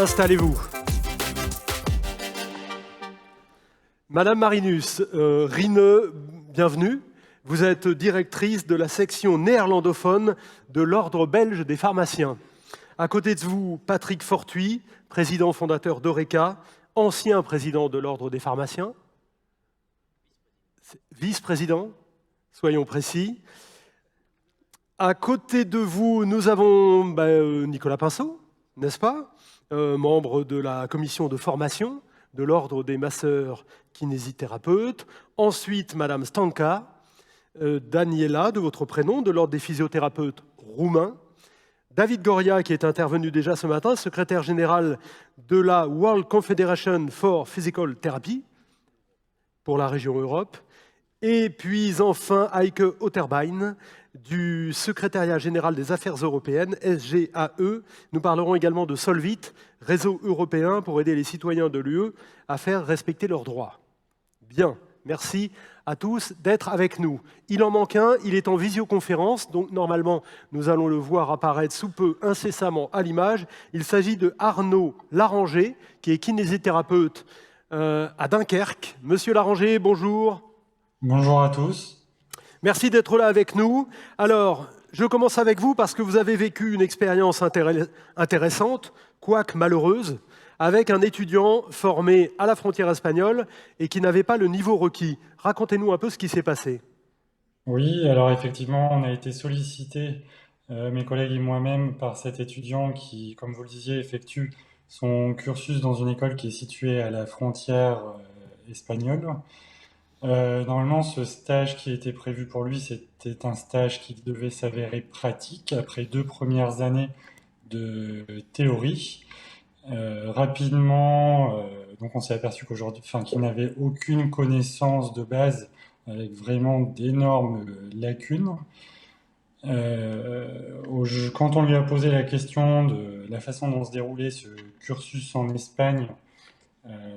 Installez-vous. Madame Marinus, Rine, bienvenue. Vous êtes directrice de la section néerlandophone de l'Ordre belge des pharmaciens. À côté de vous, Patrick Fortuit, président fondateur d'Oreca, ancien président de l'Ordre des pharmaciens. Vice-président, soyons précis. À côté de vous, nous avons Nicolas Pinceau, n'est-ce pas, membre de la commission de formation de l'Ordre des masseurs kinésithérapeutes. Ensuite, Madame Stanka, Daniela, de votre prénom, de l'Ordre des physiothérapeutes roumains. David Goria, qui est intervenu déjà ce matin, secrétaire général de la World Confederation for Physical Therapy pour la région Europe. Et puis enfin, Heike Otterbein, du secrétariat général des affaires européennes, SGAE. Nous parlerons également de Solvit, réseau européen pour aider les citoyens de l'UE à faire respecter leurs droits. Bien, merci à tous d'être avec nous. Il en manque un, il est en visioconférence, donc normalement nous allons le voir apparaître sous peu incessamment à l'image. Il s'agit de Arnaud Laranger, qui est kinésithérapeute à Dunkerque. Monsieur Laranger, bonjour. Bonjour à tous. Merci d'être là avec nous. Alors, je commence avec vous parce que vous avez vécu une expérience intéressante, quoique malheureuse, avec un étudiant formé à la frontière espagnole et qui n'avait pas le niveau requis. Racontez-nous un peu ce qui s'est passé. Oui, alors effectivement, on a été sollicités, mes collègues et moi-même, par cet étudiant qui, comme vous le disiez, effectue son cursus dans une école qui est située à la frontière espagnole. Normalement, ce stage qui était prévu pour lui, c'était un stage qui devait s'avérer pratique après 2 premières années de théorie. Rapidement, donc on s'est aperçu qu'il n'avait aucune connaissance de base, avec vraiment d'énormes lacunes. Quand on lui a posé la question de la façon dont se déroulait ce cursus en Espagne,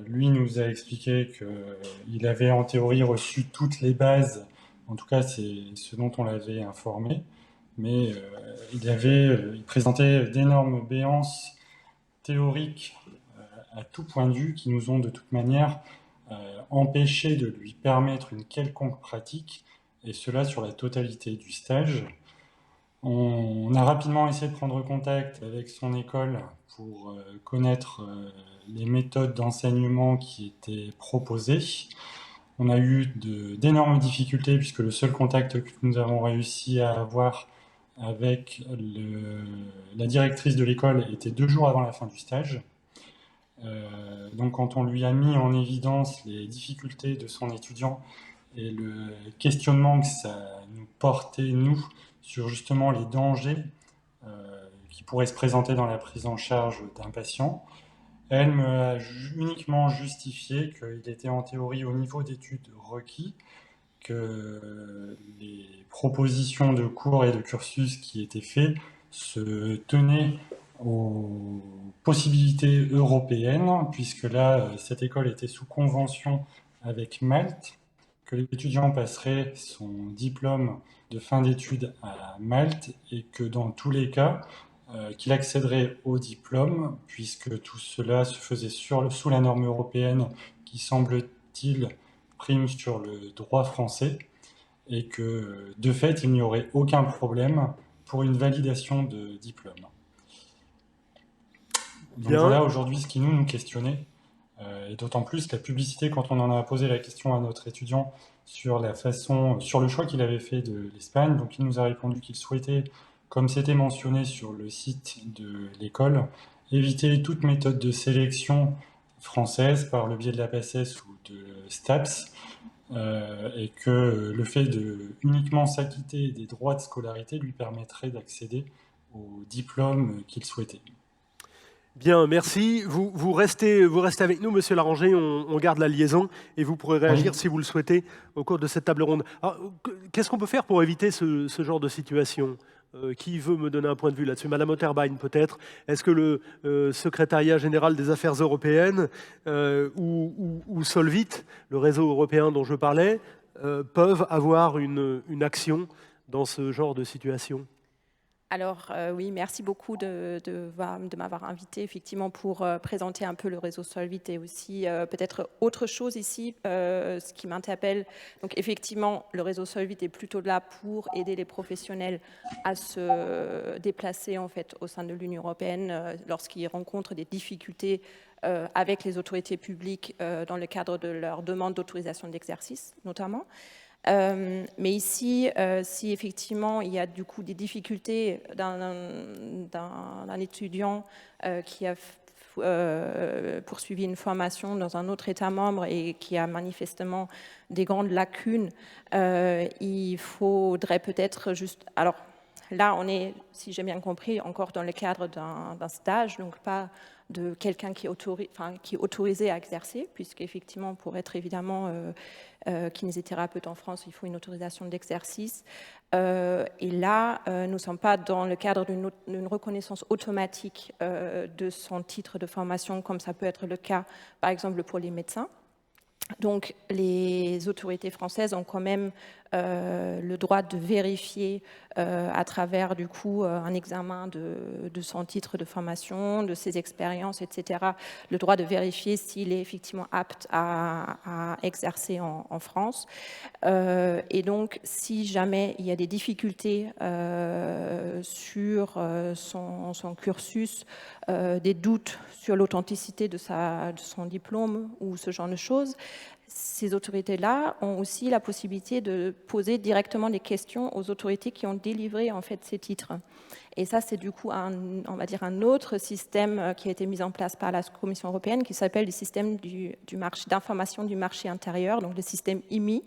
lui nous a expliqué qu'il avait en théorie reçu toutes les bases, en tout cas c'est ce dont on l'avait informé, mais il présentait d'énormes béances théoriques à tout point de vue qui nous ont de toute manière empêché de lui permettre une quelconque pratique, et cela sur la totalité du stage. On a rapidement essayé de prendre contact avec son école pour connaître les méthodes d'enseignement qui étaient proposées. On a eu d'énormes difficultés puisque le seul contact que nous avons réussi à avoir avec la directrice de l'école était 2 jours avant la fin du stage. Donc quand on lui a mis en évidence les difficultés de son étudiant et le questionnement que ça nous portait, nous, sur justement les dangers qui pourraient se présenter dans la prise en charge d'un patient, elle me a uniquement justifié qu'il était en théorie au niveau d'études requis, que les propositions de cours et de cursus qui étaient faits se tenaient aux possibilités européennes, puisque là, cette école était sous convention avec Malte, que l'étudiant passerait son diplôme de fin d'études à Malte et que dans tous les cas, qu'il accéderait au diplôme, puisque tout cela se faisait sous la norme européenne qui, semble-t-il, prime sur le droit français, et que, de fait, il n'y aurait aucun problème pour une validation de diplôme. Donc voilà aujourd'hui ce qui nous questionnait, et d'autant plus la publicité, quand on en a posé la question à notre étudiant sur le choix qu'il avait fait de l'Espagne. Donc il nous a répondu qu'il souhaitait, comme c'était mentionné sur le site de l'école, éviter toute méthode de sélection française par le biais de la PACES ou de STAPS, et que le fait de uniquement s'acquitter des droits de scolarité lui permettrait d'accéder au diplôme qu'il souhaitait. Bien, merci. Vous restez avec nous, Monsieur Laranger, on garde la liaison et vous pourrez réagir si vous le souhaitez au cours de cette table ronde. Qu'est-ce qu'on peut faire pour éviter ce genre de situation ? Qui veut me donner un point de vue là-dessus? Madame Otterbein, peut-être. Est-ce que le secrétariat général des affaires européennes ou Solvit, le réseau européen dont je parlais, peuvent avoir une action dans ce genre de situation? Alors oui, merci beaucoup de m'avoir invité effectivement pour présenter un peu le réseau Solvit et aussi peut-être autre chose ici, ce qui m'interpelle. Donc effectivement, le réseau Solvit est plutôt là pour aider les professionnels à se déplacer en fait au sein de l'Union européenne lorsqu'ils rencontrent des difficultés avec les autorités publiques dans le cadre de leur demande d'autorisation d'exercice notamment. Mais ici, si effectivement il y a du coup des difficultés d'un étudiant qui a poursuivi une formation dans un autre État membre et qui a manifestement des grandes lacunes, il faudrait peut-être juste... Alors là, on est, si j'ai bien compris, encore dans le cadre d'un stage, donc pas de quelqu'un qui est autorisé à exercer, puisqu'effectivement, pour être évidemment kinésithérapeute en France, il faut une autorisation d'exercice. Et là, nous ne sommes pas dans le cadre d'une reconnaissance automatique de son titre de formation, comme ça peut être le cas, par exemple, pour les médecins. Donc, les autorités françaises ont quand même le droit de vérifier à travers, du coup, un examen de son titre de formation, de ses expériences, etc., le droit de vérifier s'il est effectivement apte à exercer en France. Et donc, si jamais il y a des difficultés sur son cursus, des doutes sur l'authenticité de son diplôme ou ce genre de choses, ces autorités-là ont aussi la possibilité de poser directement des questions aux autorités qui ont délivré en fait ces titres. Et ça, c'est du coup on va dire un autre système qui a été mis en place par la Commission européenne qui s'appelle le système d'information du marché intérieur, donc le système IMI,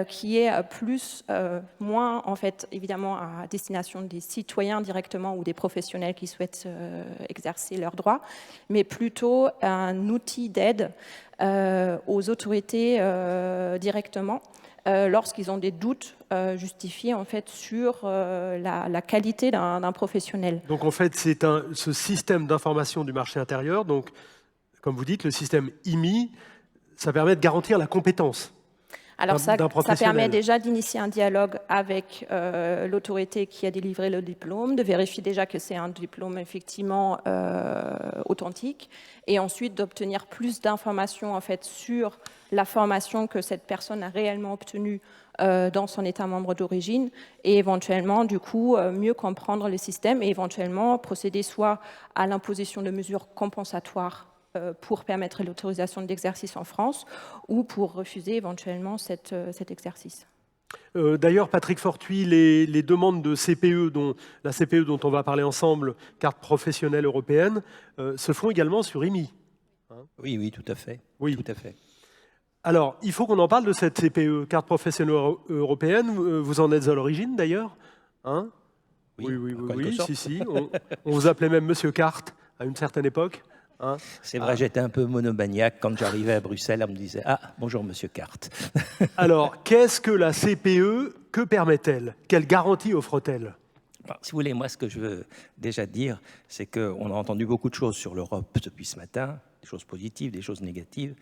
qui est moins en fait évidemment à destination des citoyens directement ou des professionnels qui souhaitent exercer leurs droits, mais plutôt un outil d'aide aux autorités directement lorsqu'ils ont des doutes justifiés en fait sur la qualité d'un professionnel. Donc en fait, c'est ce système d'information du marché intérieur, donc comme vous dites, le système IMI, ça permet de garantir la compétence. Alors ça permet déjà d'initier un dialogue avec l'autorité qui a délivré le diplôme, de vérifier déjà que c'est un diplôme effectivement authentique, et ensuite d'obtenir plus d'informations en fait sur la formation que cette personne a réellement obtenue dans son État membre d'origine, et éventuellement du coup mieux comprendre le système et éventuellement procéder soit à l'imposition de mesures compensatoires pour permettre l'autorisation d'exercice en France ou pour refuser éventuellement cet exercice. D'ailleurs, Patrick Fortuit, les demandes de CPE, la CPE dont on va parler ensemble, carte professionnelle européenne, se font également sur IMI. Hein? Oui, tout à fait. Oui. Tout à fait. Alors, il faut qu'on en parle de cette CPE, carte professionnelle européenne. Vous en êtes à l'origine d'ailleurs, hein? Oui, si. On vous appelait même Monsieur Carte à une certaine époque. Hein? C'est vrai, j'étais un peu monomaniaque. Quand j'arrivais à Bruxelles, on me disait « Ah, bonjour, monsieur Carte ». Alors, qu'est-ce que la CPE? Que permet-elle? Quelle garantie offre-t-elle? Si vous voulez, moi, ce que je veux déjà dire, c'est qu'on a entendu beaucoup de choses sur l'Europe depuis ce matin, des choses positives, des choses négatives.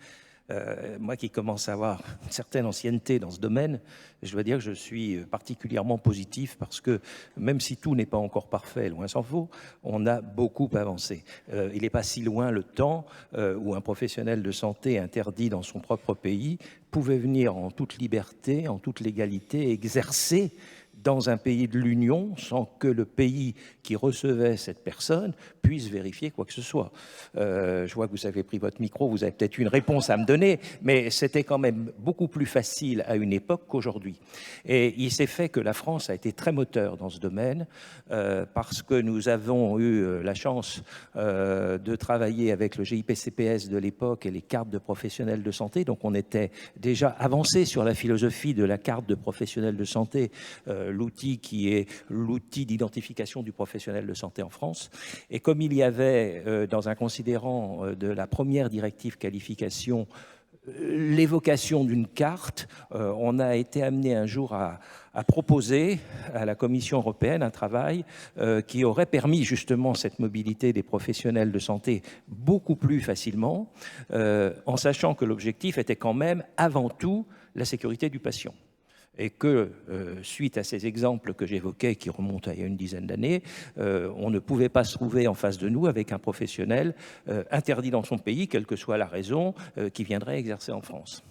Moi qui commence à avoir une certaine ancienneté dans ce domaine, je dois dire que je suis particulièrement positif parce que même si tout n'est pas encore parfait, loin s'en faut, on a beaucoup avancé. Il n'est pas si loin le temps où un professionnel de santé interdit dans son propre pays pouvait venir en toute liberté, en toute légalité, exercer dans un pays de l'Union sans que le pays qui recevait cette personne puisse vérifier quoi que ce soit. Je vois que vous avez pris votre micro, vous avez peut-être une réponse à me donner, mais c'était quand même beaucoup plus facile à une époque qu'aujourd'hui. Et il s'est fait que la France a été très moteur dans ce domaine parce que nous avons eu la chance de travailler avec le GIPCPS de l'époque et les cartes de professionnels de santé. Donc on était déjà avancé sur la philosophie de la carte de professionnels de santé, l'outil qui est l'outil d'identification du professionnel de santé en France. Et comme il y avait dans un considérant de la première directive qualification l'évocation d'une carte, on a été amené un jour à proposer à la Commission européenne un travail qui aurait permis justement cette mobilité des professionnels de santé beaucoup plus facilement, en sachant que l'objectif était quand même avant tout la sécurité du patient. et que, suite à ces exemples que j'évoquais, qui remontent à il y a une dizaine d'années, on ne pouvait pas se trouver en face de nous avec un professionnel interdit dans son pays, quelle que soit la raison, qui viendrait exercer en France.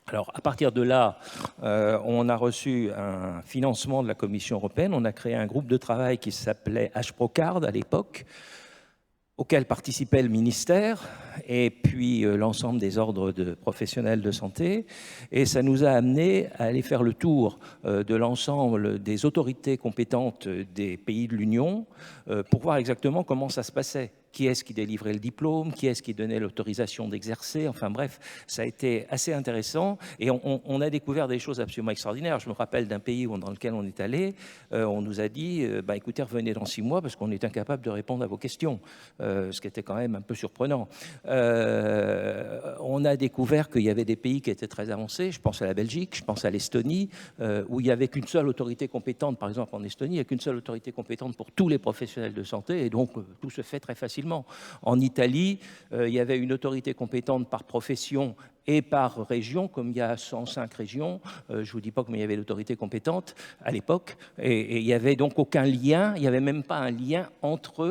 Alors, à partir de là, on a reçu un financement de la Commission européenne. On a créé un groupe de travail qui s'appelait HPROCARD à l'époque, auquel participait le ministère et puis l'ensemble des ordres de professionnels de santé. Et ça nous a amené à aller faire le tour de l'ensemble des autorités compétentes des pays de l'Union pour voir exactement comment ça se passait. Qui est-ce qui délivrait le diplôme, qui est-ce qui donnait l'autorisation d'exercer, enfin bref, ça a été assez intéressant et on a découvert des choses absolument extraordinaires. Je me rappelle d'un pays dans lequel on est allé, on nous a dit, écoutez, revenez dans 6 mois parce qu'on est incapable de répondre à vos questions, ce qui était quand même un peu surprenant. On a découvert qu'il y avait des pays qui étaient très avancés, je pense à la Belgique, je pense à l'Estonie, où il n'y avait qu'une seule autorité compétente, par exemple en Estonie, il n'y a qu'une seule autorité compétente pour tous les professionnels de santé et donc tout se fait très facilement. En Italie, il y avait une autorité compétente par profession et par région, comme il y a 105 régions. Je ne vous dis pas combien il y avait d'autorités compétentes à l'époque. Et il n'y avait donc aucun lien, il n'y avait même pas un lien entre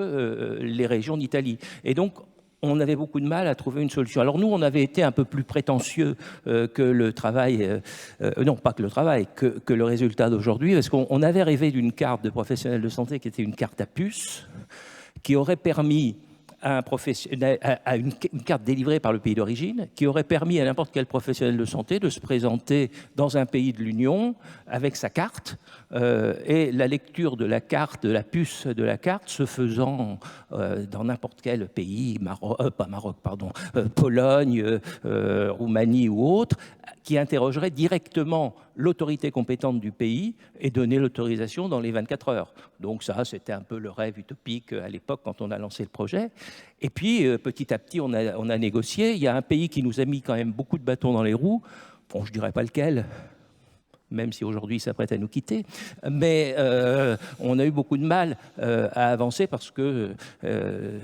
les régions d'Italie. Et donc, on avait beaucoup de mal à trouver une solution. Alors nous, on avait été un peu plus prétentieux que le travail, non pas que le travail, que le résultat d'aujourd'hui, parce qu'on avait rêvé d'une carte de professionnel de santé qui était une carte à puce, qui aurait permis à une carte délivrée par le pays d'origine, qui aurait permis à n'importe quel professionnel de santé de se présenter dans un pays de l'Union avec sa carte, et la lecture de la carte, de la puce de la carte, se faisant dans n'importe quel pays, Pologne, Roumanie ou autre, qui interrogerait directement l'autorité compétente du pays et donner l'autorisation dans les 24 heures. Donc ça, c'était un peu le rêve utopique à l'époque quand on a lancé le projet. Et puis, petit à petit, on a négocié. Il y a un pays qui nous a mis quand même beaucoup de bâtons dans les roues. Bon, je ne dirais pas lequel, même si aujourd'hui il s'apprête à nous quitter. Mais on a eu beaucoup de mal à avancer parce que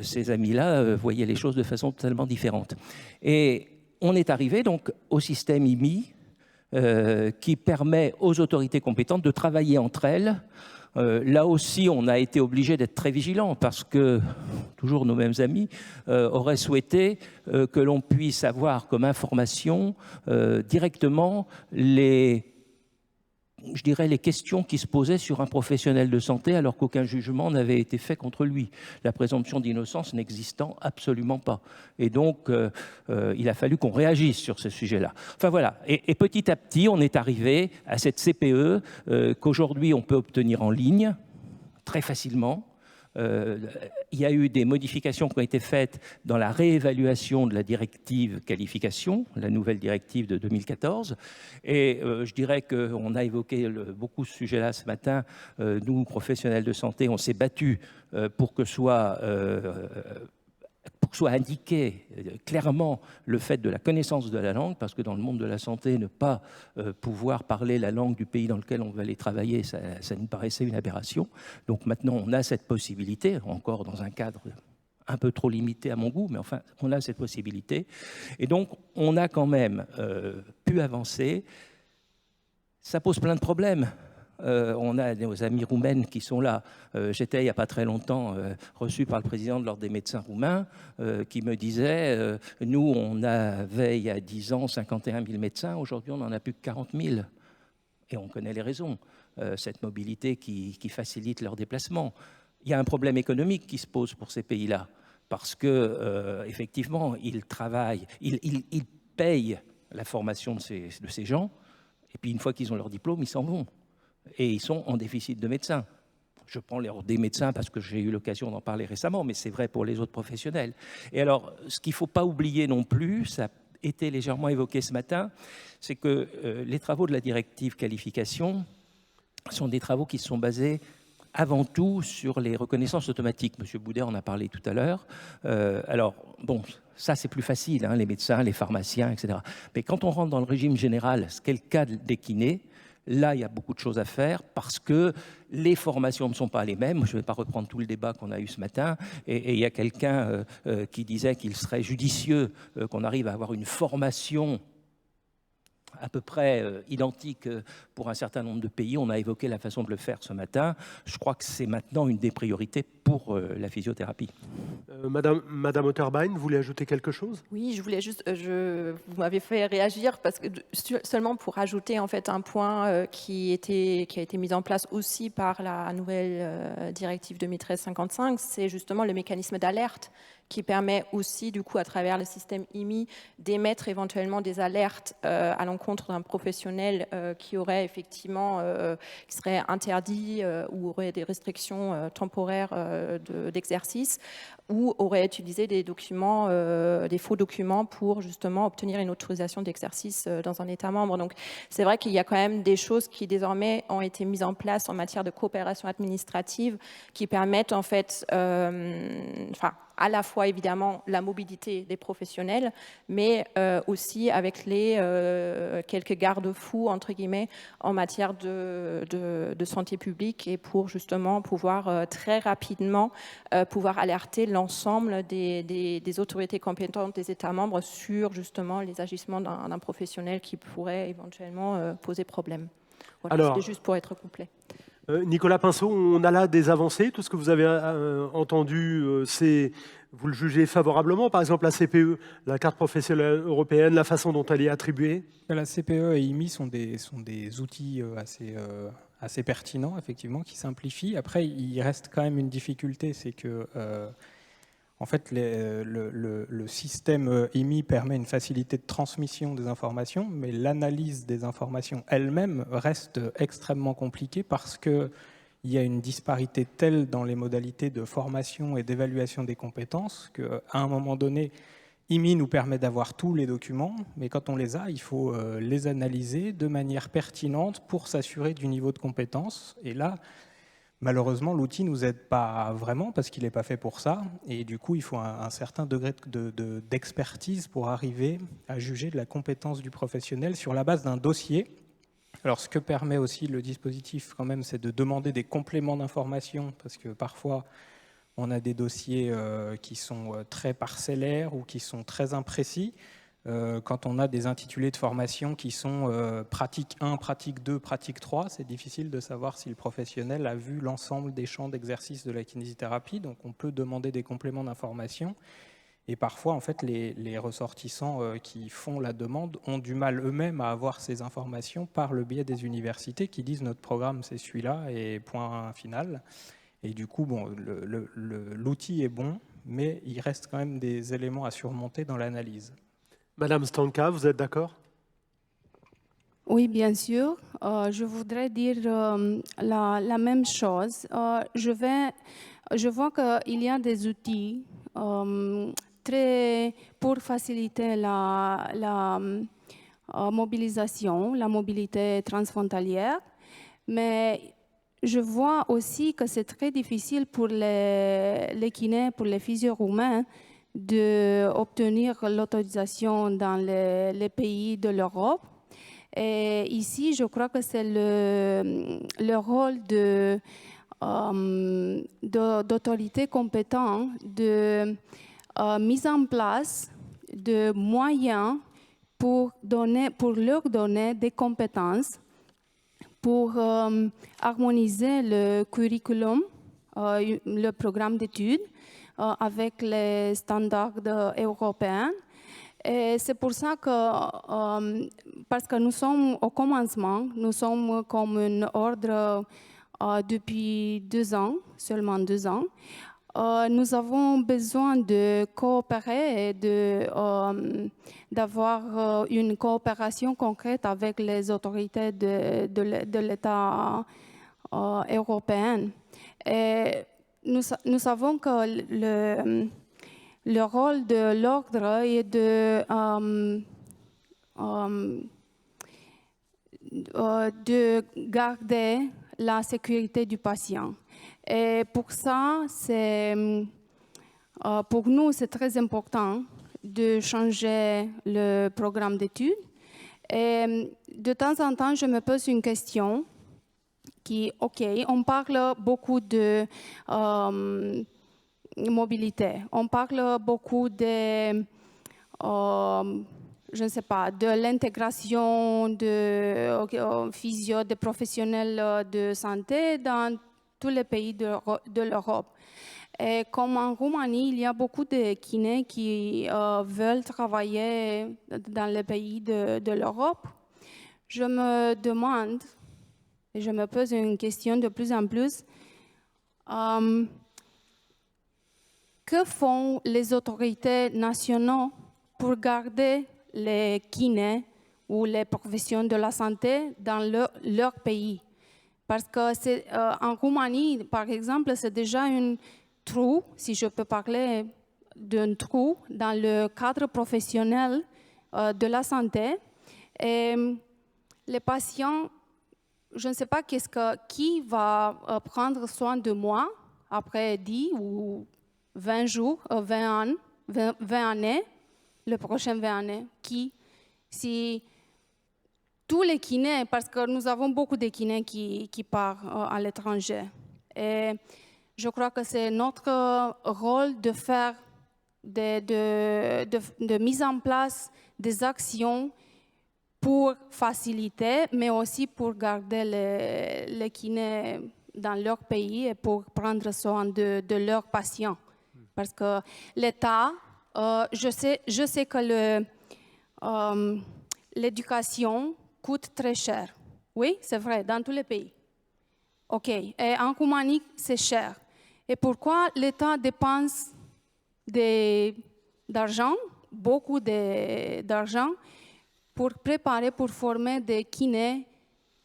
ces amis-là voyaient les choses de façon totalement différente. Et on est arrivé donc au système IMI qui permet aux autorités compétentes de travailler entre elles. Là aussi, on a été obligé d'être très vigilants parce que, toujours nos mêmes amis, auraient souhaité que l'on puisse avoir comme information directement les questions qui se posaient sur un professionnel de santé alors qu'aucun jugement n'avait été fait contre lui, la présomption d'innocence n'existant absolument pas. Et donc, il a fallu qu'on réagisse sur ce sujet-là. Enfin voilà, et petit à petit, on est arrivé à cette CPE qu'aujourd'hui on peut obtenir en ligne, très facilement. Il y a eu des modifications qui ont été faites dans la réévaluation de la directive qualification, la nouvelle directive de 2014. Et je dirais qu'on a évoqué beaucoup ce sujet-là ce matin. Nous, professionnels de santé, on s'est battus pour que soit indiqué clairement le fait de la connaissance de la langue, parce que dans le monde de la santé, ne pas pouvoir parler la langue du pays dans lequel on veut aller travailler, ça nous paraissait une aberration. Donc maintenant, on a cette possibilité, encore dans un cadre un peu trop limité à mon goût, mais enfin, on a cette possibilité. Et donc, on a quand même pu avancer. Ça pose plein de problèmes. On a nos amis roumaines qui sont là. J'étais il n'y a pas très longtemps reçu par le président de l'Ordre des médecins roumains qui me disait nous, on avait il y a 10 ans 51 000 médecins, aujourd'hui on n'en a plus que 40 000. Et on connaît les raisons. Cette mobilité qui facilite leur déplacement. Il y a un problème économique qui se pose pour ces pays-là parce que effectivement, ils travaillent, ils payent la formation de ces gens et puis une fois qu'ils ont leur diplôme, ils s'en vont. Et ils sont en déficit de médecins. Je prends des médecins parce que j'ai eu l'occasion d'en parler récemment, mais c'est vrai pour les autres professionnels. Et alors, ce qu'il ne faut pas oublier non plus, ça a été légèrement évoqué ce matin, c'est que les travaux de la directive qualification sont des travaux qui sont basés avant tout sur les reconnaissances automatiques. Monsieur Boudet en a parlé tout à l'heure. Alors, bon, ça c'est plus facile, hein, les médecins, les pharmaciens, etc. Mais quand on rentre dans le régime général, ce qu'est le cas des kinés, là, il y a beaucoup de choses à faire parce que les formations ne sont pas les mêmes. Je ne vais pas reprendre tout le débat qu'on a eu ce matin. Et il y a quelqu'un qui disait qu'il serait judicieux qu'on arrive à avoir une formation à peu près identique pour un certain nombre de pays. On a évoqué la façon de le faire ce matin. Je crois que c'est maintenant une des priorités pour la physiothérapie. Madame Otterbein, vous voulez ajouter quelque chose? Oui, je voulais juste, vous m'avez fait réagir parce que seulement pour ajouter en fait un point qui a été mis en place aussi par la nouvelle directive 2013-55, c'est justement le mécanisme d'alerte qui permet aussi, du coup, à travers le système IMI, d'émettre éventuellement des alertes à l'encontre d'un professionnel qui aurait effectivement, qui serait interdit ou aurait des restrictions temporaires d'exercice, ou aurait utilisé des documents, des faux documents pour justement obtenir une autorisation d'exercice dans un État membre. Donc, c'est vrai qu'il y a quand même des choses qui désormais ont été mises en place en matière de coopération administrative qui permettent en fait, à la fois évidemment la mobilité des professionnels, mais aussi avec les quelques garde-fous entre guillemets en matière de santé publique et pour justement pouvoir très rapidement pouvoir alerter l'ensemble des autorités compétentes des États membres sur justement les agissements d'un professionnel qui pourrait éventuellement poser problème. Voilà, c'était juste pour être complet. Nicolas Pinceau, on a là des avancées. Tout ce que vous avez entendu, vous le jugez favorablement? Par exemple, la CPE, la carte professionnelle européenne, la façon dont elle est attribuée? La CPE et IMI sont des outils assez pertinents, effectivement, qui simplifient. Après, il reste quand même une difficulté, c'est que en fait, le système IMI permet une facilité de transmission des informations, mais l'analyse des informations elle-même reste extrêmement compliquée parce qu'il y a une disparité telle dans les modalités de formation et d'évaluation des compétences qu'à un moment donné, IMI nous permet d'avoir tous les documents, mais quand on les a, il faut les analyser de manière pertinente pour s'assurer du niveau de compétence. Et là, malheureusement, l'outil ne nous aide pas vraiment parce qu'il n'est pas fait pour ça. Et du coup, il faut un certain degré d'expertise pour arriver à juger de la compétence du professionnel sur la base d'un dossier. Alors, ce que permet aussi le dispositif, quand même, c'est de demander des compléments d'information parce que parfois, on a des dossiers qui sont très parcellaires ou qui sont très imprécis. Quand on a des intitulés de formation qui sont pratique 1, pratique 2, pratique 3, c'est difficile de savoir si le professionnel a vu l'ensemble des champs d'exercice de la kinésithérapie. Donc on peut demander des compléments d'information. Et parfois, en fait, les ressortissants qui font la demande ont du mal eux-mêmes à avoir ces informations par le biais des universités qui disent notre programme c'est celui-là et point final. Et du coup, bon, l'outil est bon, mais il reste quand même des éléments à surmonter dans l'analyse. Madame Stanka, vous êtes d'accord? Oui, bien sûr. Je voudrais dire la même chose. Je vois qu'il y a des outils pour faciliter la mobilisation, la mobilité transfrontalière, mais je vois aussi que c'est très difficile pour les kinés, pour les physios roumains, d'obtenir l'autorisation dans les pays de l'Europe. Et ici, je crois que c'est le rôle d'autorité compétente de mise en place de moyens pour leur donner des compétences pour harmoniser le curriculum, le programme d'études, avec les standards européens. Et c'est pour ça que, parce que nous sommes au commencement, nous sommes comme un ordre depuis 2 ans, seulement 2 ans, nous avons besoin de coopérer et d'avoir une coopération concrète avec les autorités de l'État européen. Et nous savons que le rôle de l'ordre est de garder la sécurité du patient. Et pour ça, pour nous, c'est très important de changer le programme d'études. Et de temps en temps, je me pose une question on parle beaucoup de mobilité, on parle beaucoup de je ne sais pas, de l'intégration de physio, de professionnels de santé dans tous les pays de l'Europe. Et comme en Roumanie, il y a beaucoup de kinés qui veulent travailler dans les pays de l'Europe, je me demande, et je me pose une question de plus en plus, que font les autorités nationales pour garder les kinés ou les professions de la santé dans leur pays? Parce que en Roumanie, par exemple, c'est déjà un trou, si je peux parler d'un trou dans le cadre professionnel de la santé. Et les patients, je ne sais pas qui va prendre soin de moi après 10 ou 20 jours, 20 années, les prochaines 20 années. Si tous les kinés, parce que nous avons beaucoup de kinés qui partent à l'étranger. Et je crois que c'est notre rôle de faire de mise en place des actions pour faciliter, mais aussi pour garder les kinés dans leur pays et pour prendre soin de leurs patients. Parce que l'État, je sais que l'éducation coûte très cher. Oui, c'est vrai, dans tous les pays. OK. Et en Roumanie, c'est cher. Et pourquoi l'État dépense d'argent, beaucoup d'argent, pour préparer, pour former des kinés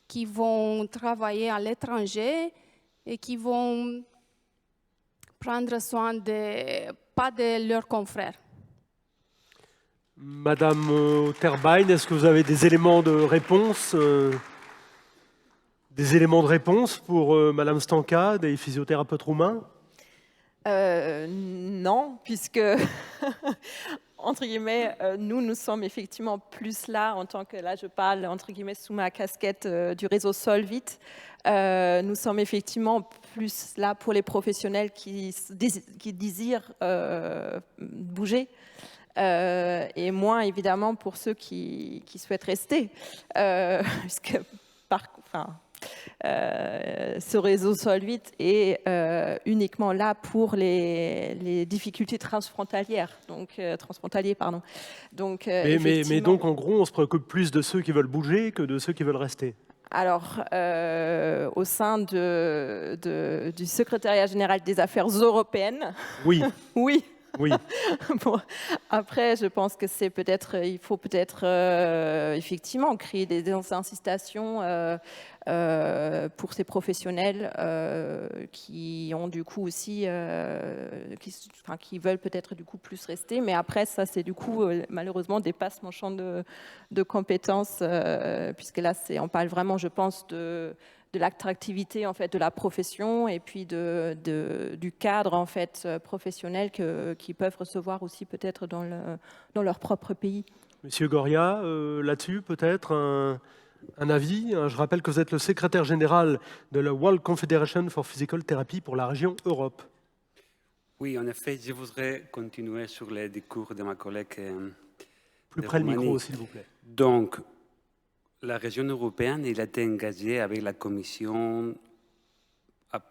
qui vont travailler à l'étranger et qui vont prendre soin pas de leurs confrères? Madame Terbein, est-ce que vous avez des éléments de réponse pour Madame Stanka, des physiothérapeutes roumains? Non, puisque, entre guillemets, nous sommes effectivement plus là, en tant que, là je parle, entre guillemets, sous ma casquette du réseau Solvit. Nous sommes effectivement plus là pour les professionnels qui désirent bouger. Et moins évidemment pour ceux qui souhaitent rester, puisque ce réseau Solvit est uniquement là pour les difficultés transfrontalières, Donc, mais donc en gros, on se préoccupe plus de ceux qui veulent bouger que de ceux qui veulent rester. Alors, au sein du secrétariat général des affaires européennes, oui. Oui. Oui. Bon, après, je pense que il faut peut-être effectivement créer des incitations pour ces professionnels qui ont du coup aussi, qui veulent peut-être du coup plus rester. Mais après, ça c'est du coup malheureusement dépasse mon champ de compétences, puisque là on parle vraiment, je pense, de l'attractivité en fait de la profession et puis du cadre en fait professionnel qu'ils peuvent recevoir aussi peut-être dans leur propre pays. Monsieur Goria, là-dessus peut-être un avis. Je rappelle que vous êtes le secrétaire général de la World Confederation for Physical Therapy pour la région Europe. Oui, en effet, je voudrais continuer sur les discours de ma collègue. Plus près le micro, s'il vous plaît. Donc, la région européenne elle a été engagée avec la Commission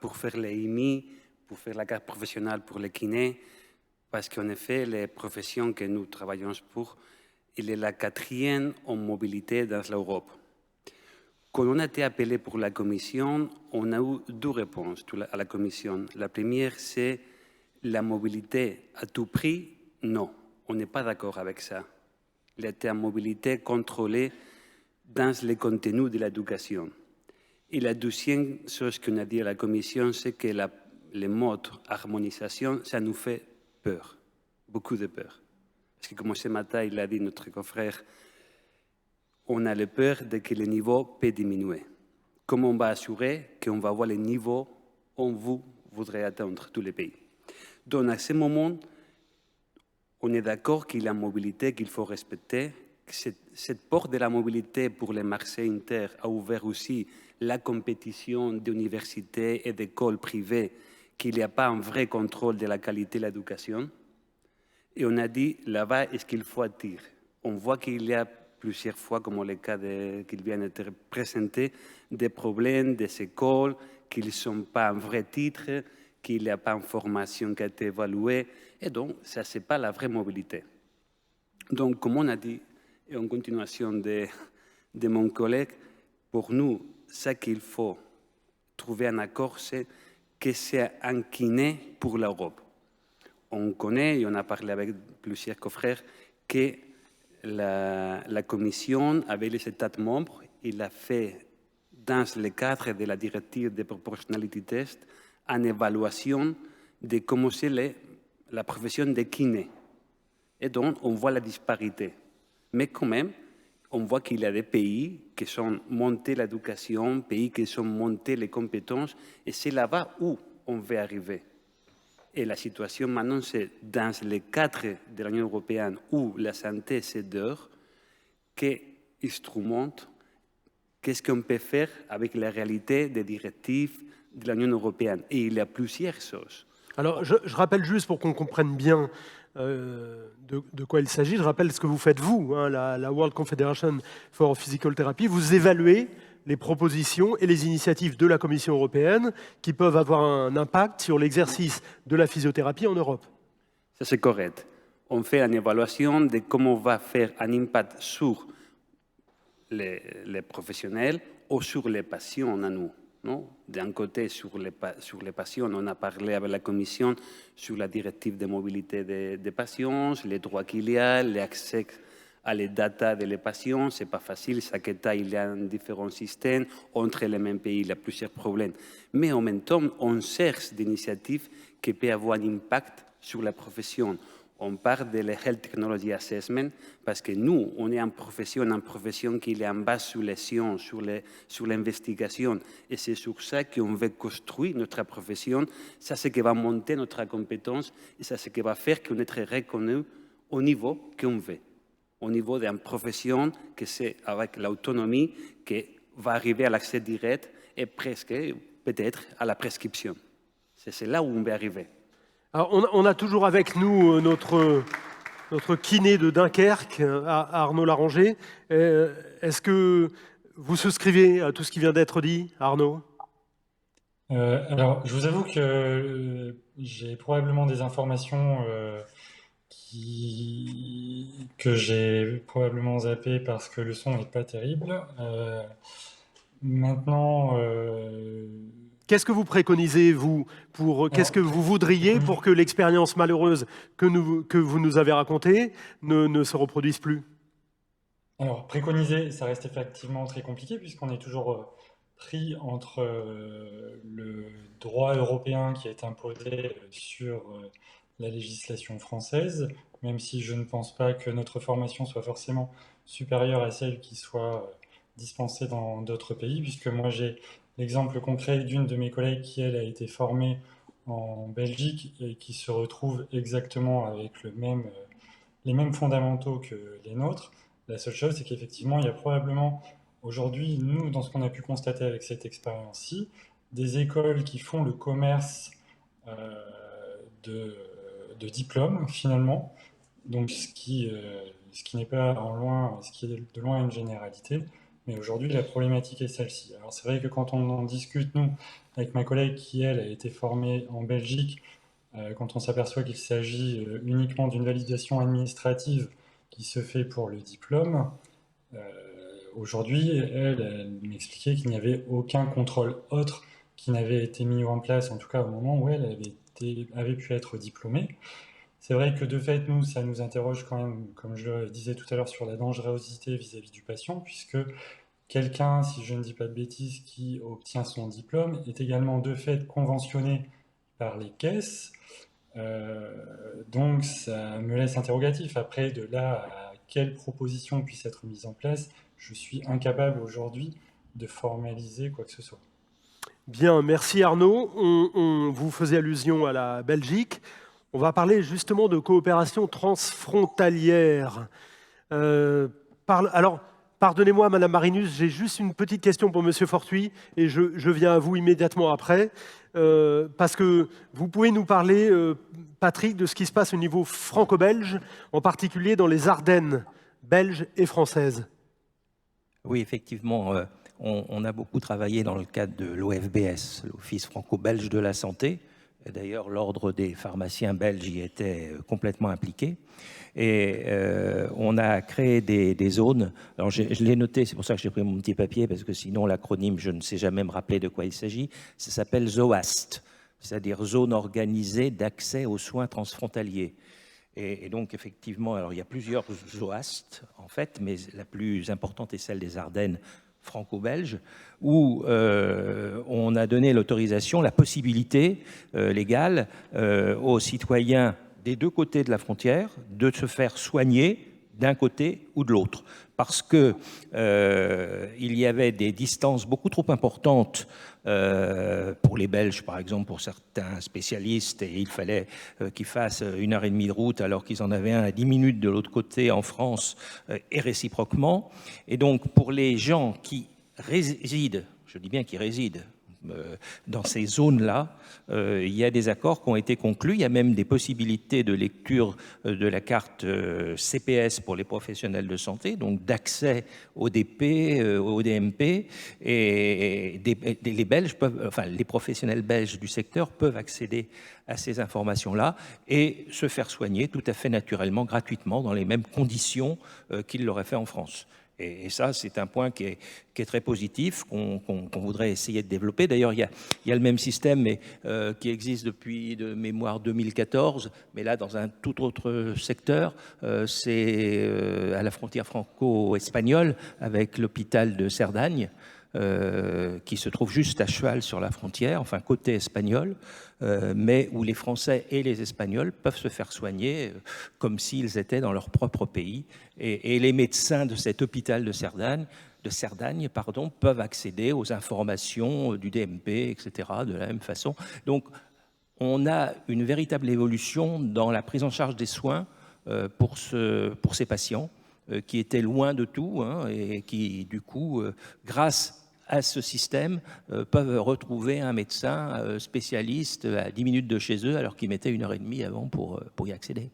pour faire les IMI, pour faire la carte professionnelle pour les kinés, parce qu'en effet, les professions que nous travaillons pour, il est la 4e en mobilité dans l'Europe. Quand on a été appelé pour la Commission, on a eu 2 réponses à la Commission. La première, c'est la mobilité à tout prix. Non, on n'est pas d'accord avec ça. Il était en mobilité contrôlée dans les contenus de l'éducation. Et la deuxième chose qu'on a dit à la Commission, c'est que le mode harmonisation, ça nous fait peur, beaucoup de peur. Parce que comme ce matin, il a dit notre confrère, on a le peur de que le niveau peut diminuer. Comment on va assurer qu'on va avoir le niveau où vous voudrez atteindre tous les pays? Donc à ce moment, on est d'accord qu'il y a une mobilité qu'il faut respecter. Cette porte de la mobilité pour les marchés inter a ouvert aussi la compétition d'universités et d'écoles privées, qu'il n'y a pas un vrai contrôle de la qualité de l'éducation. Et on a dit, là-bas, est-ce qu'il faut attirer on voit qu'il y a plusieurs fois, comme le cas qui vient d'être présenté, des problèmes des écoles, qu'ils ne sont pas un vrai titre, qu'il n'y a pas une formation qui a été évaluée. Et donc, ça, ce n'est pas la vraie mobilité. Donc, comme on a dit, et en continuation de mon collègue, pour nous, ce qu'il faut trouver un accord, c'est que c'est un kiné pour l'Europe. On connaît, et on a parlé avec plusieurs confrères, que la Commission, avec les États membres, il a fait, dans le cadre de la directive de proportionality test, une évaluation de comment c'est la profession de kiné. Et donc, on voit la disparité. Mais quand même, on voit qu'il y a des pays qui sont montés l'éducation, pays qui sont montés les compétences, et c'est là-bas où on veut arriver. Et la situation maintenant, c'est dans le cadre de l'Union européenne où la santé c'est d'heure, quel instrument, qu'est-ce qu'on peut faire avec la réalité des directives de l'Union européenne. Et il y a plusieurs choses. Alors, je rappelle juste pour qu'on comprenne bien de quoi il s'agit, je rappelle ce que vous faites vous, hein, la World Confederation for Physical Therapy, vous évaluez les propositions et les initiatives de la Commission européenne qui peuvent avoir un impact sur l'exercice de la physiothérapie en Europe. Ça, c'est correct. On fait une évaluation de comment on va faire un impact sur les professionnels ou sur les patients à nous. D'un côté, sur les patients, on a parlé avec la Commission sur la directive de mobilité des patients, les droits qu'il y a, l'accès à les data des patients. Ce n'est pas facile, chaque État il y a un différent système, entre les mêmes pays il y a plusieurs problèmes. Mais en même temps, on cherche des initiatives qui peuvent avoir un impact sur la profession. On parle de Health Technology Assessment parce que nous, on est en profession qui est en base sur les sciences, sur l'investigation. Et c'est sur ça qu'on veut construire notre profession. Ça, c'est ce qui va monter notre compétence et ça, c'est ce qui va faire qu'on est reconnu au niveau qu'on veut. Au niveau d'une profession que c'est avec l'autonomie qui va arriver à l'accès direct et presque, peut-être, à la prescription. C'est là où on veut arriver. Alors, on a toujours avec nous notre kiné de Dunkerque, Arnaud Laranger. Est-ce que vous souscrivez à tout ce qui vient d'être dit, Arnaud ? Alors, je vous avoue que j'ai probablement des informations que j'ai probablement zappées parce que le son n'est pas terrible. Maintenant... Qu'est-ce que vous préconisez, vous, qu'est-ce que vous voudriez pour que l'expérience malheureuse que vous nous avez racontée ne se reproduise plus ? Alors, préconiser, ça reste effectivement très compliqué puisqu'on est toujours pris entre le droit européen qui est imposé sur la législation française, même si je ne pense pas que notre formation soit forcément supérieure à celle qui soit dispensée dans d'autres pays, puisque moi j'ai l'exemple concret d'une de mes collègues qui, elle, a été formée en Belgique et qui se retrouve exactement avec les mêmes fondamentaux que les nôtres. La seule chose, c'est qu'effectivement, il y a probablement aujourd'hui, nous, dans ce qu'on a pu constater avec cette expérience-ci, des écoles qui font le commerce de diplômes, finalement, donc ce qui n'est pas ce qui est de loin une généralité. Mais aujourd'hui, la problématique est celle-ci. Alors c'est vrai que quand on en discute, nous, avec ma collègue qui, elle, a été formée en Belgique, quand on s'aperçoit qu'il s'agit uniquement d'une validation administrative qui se fait pour le diplôme, aujourd'hui, elle m'expliquait qu'il n'y avait aucun contrôle autre qui n'avait été mis en place, en tout cas au moment où elle avait pu être diplômée. C'est vrai que de fait, nous, ça nous interroge quand même, comme je le disais tout à l'heure, sur la dangerosité vis-à-vis du patient, puisque quelqu'un, si je ne dis pas de bêtises, qui obtient son diplôme est également de fait conventionné par les caisses. Donc ça me laisse interrogatif. Après, de là à quelle proposition puisse être mise en place, je suis incapable aujourd'hui de formaliser quoi que ce soit. Bien, merci Arnaud. On vous faisait allusion à la Belgique. On va parler justement de coopération transfrontalière. Alors, pardonnez-moi, Madame Marinus, j'ai juste une petite question pour Monsieur Fortuit et je viens à vous immédiatement après. Parce que vous pouvez nous parler, Patrick, de ce qui se passe au niveau franco-belge, en particulier dans les Ardennes belge et française. Oui, effectivement, on a beaucoup travaillé dans le cadre de l'OFBS, l'Office franco-belge de la santé. D'ailleurs, l'Ordre des pharmaciens belges y était complètement impliqué. Et on a créé des zones. Alors, je l'ai noté, c'est pour ça que j'ai pris mon petit papier, parce que sinon, l'acronyme, je ne sais jamais me rappeler de quoi il s'agit. Ça s'appelle ZOAST, c'est-à-dire Zone organisée d'accès aux soins transfrontaliers. Et donc, effectivement, alors il y a plusieurs ZOAST, en fait, mais la plus importante est celle des Ardennes franco-belges, où on a donné l'autorisation, la possibilité légale aux citoyens des deux côtés de la frontière de se faire soigner d'un côté ou de l'autre. Parce que il y avait des distances beaucoup trop importantes pour les Belges, par exemple, pour certains spécialistes, et il fallait qu'ils fassent 1h30 de route alors qu'ils en avaient un à 10 minutes de l'autre côté en France, et réciproquement. Et donc, pour les gens qui résident, je dis bien qui résident, dans ces zones-là, il y a des accords qui ont été conclus. Il y a même des possibilités de lecture de la carte CPS pour les professionnels de santé, donc d'accès au DP, au DMP. Et les Belges peuvent, enfin, les professionnels belges du secteur peuvent accéder à ces informations-là et se faire soigner tout à fait naturellement, gratuitement, dans les mêmes conditions qu'ils l'auraient fait en France. Et ça, c'est un point qui est très positif, qu'on voudrait essayer de développer. D'ailleurs, il y a le même système mais, qui existe depuis de mémoire 2014, mais là, dans un tout autre secteur. C'est à la frontière franco-espagnole, avec l'hôpital de Cerdagne, qui se trouve juste à cheval sur la frontière, enfin côté espagnol, mais où les Français et les Espagnols peuvent se faire soigner comme s'ils étaient dans leur propre pays. Et les médecins de cet hôpital de Cerdagne, peuvent accéder aux informations du DMP, etc., de la même façon. Donc, on a une véritable évolution dans la prise en charge des soins pour ces patients qui étaient loin de tout, hein, et qui, du coup, grâce à ce système, peuvent retrouver un médecin spécialiste à 10 minutes de chez eux, alors qu'ils mettaient 1h30 avant pour y accéder.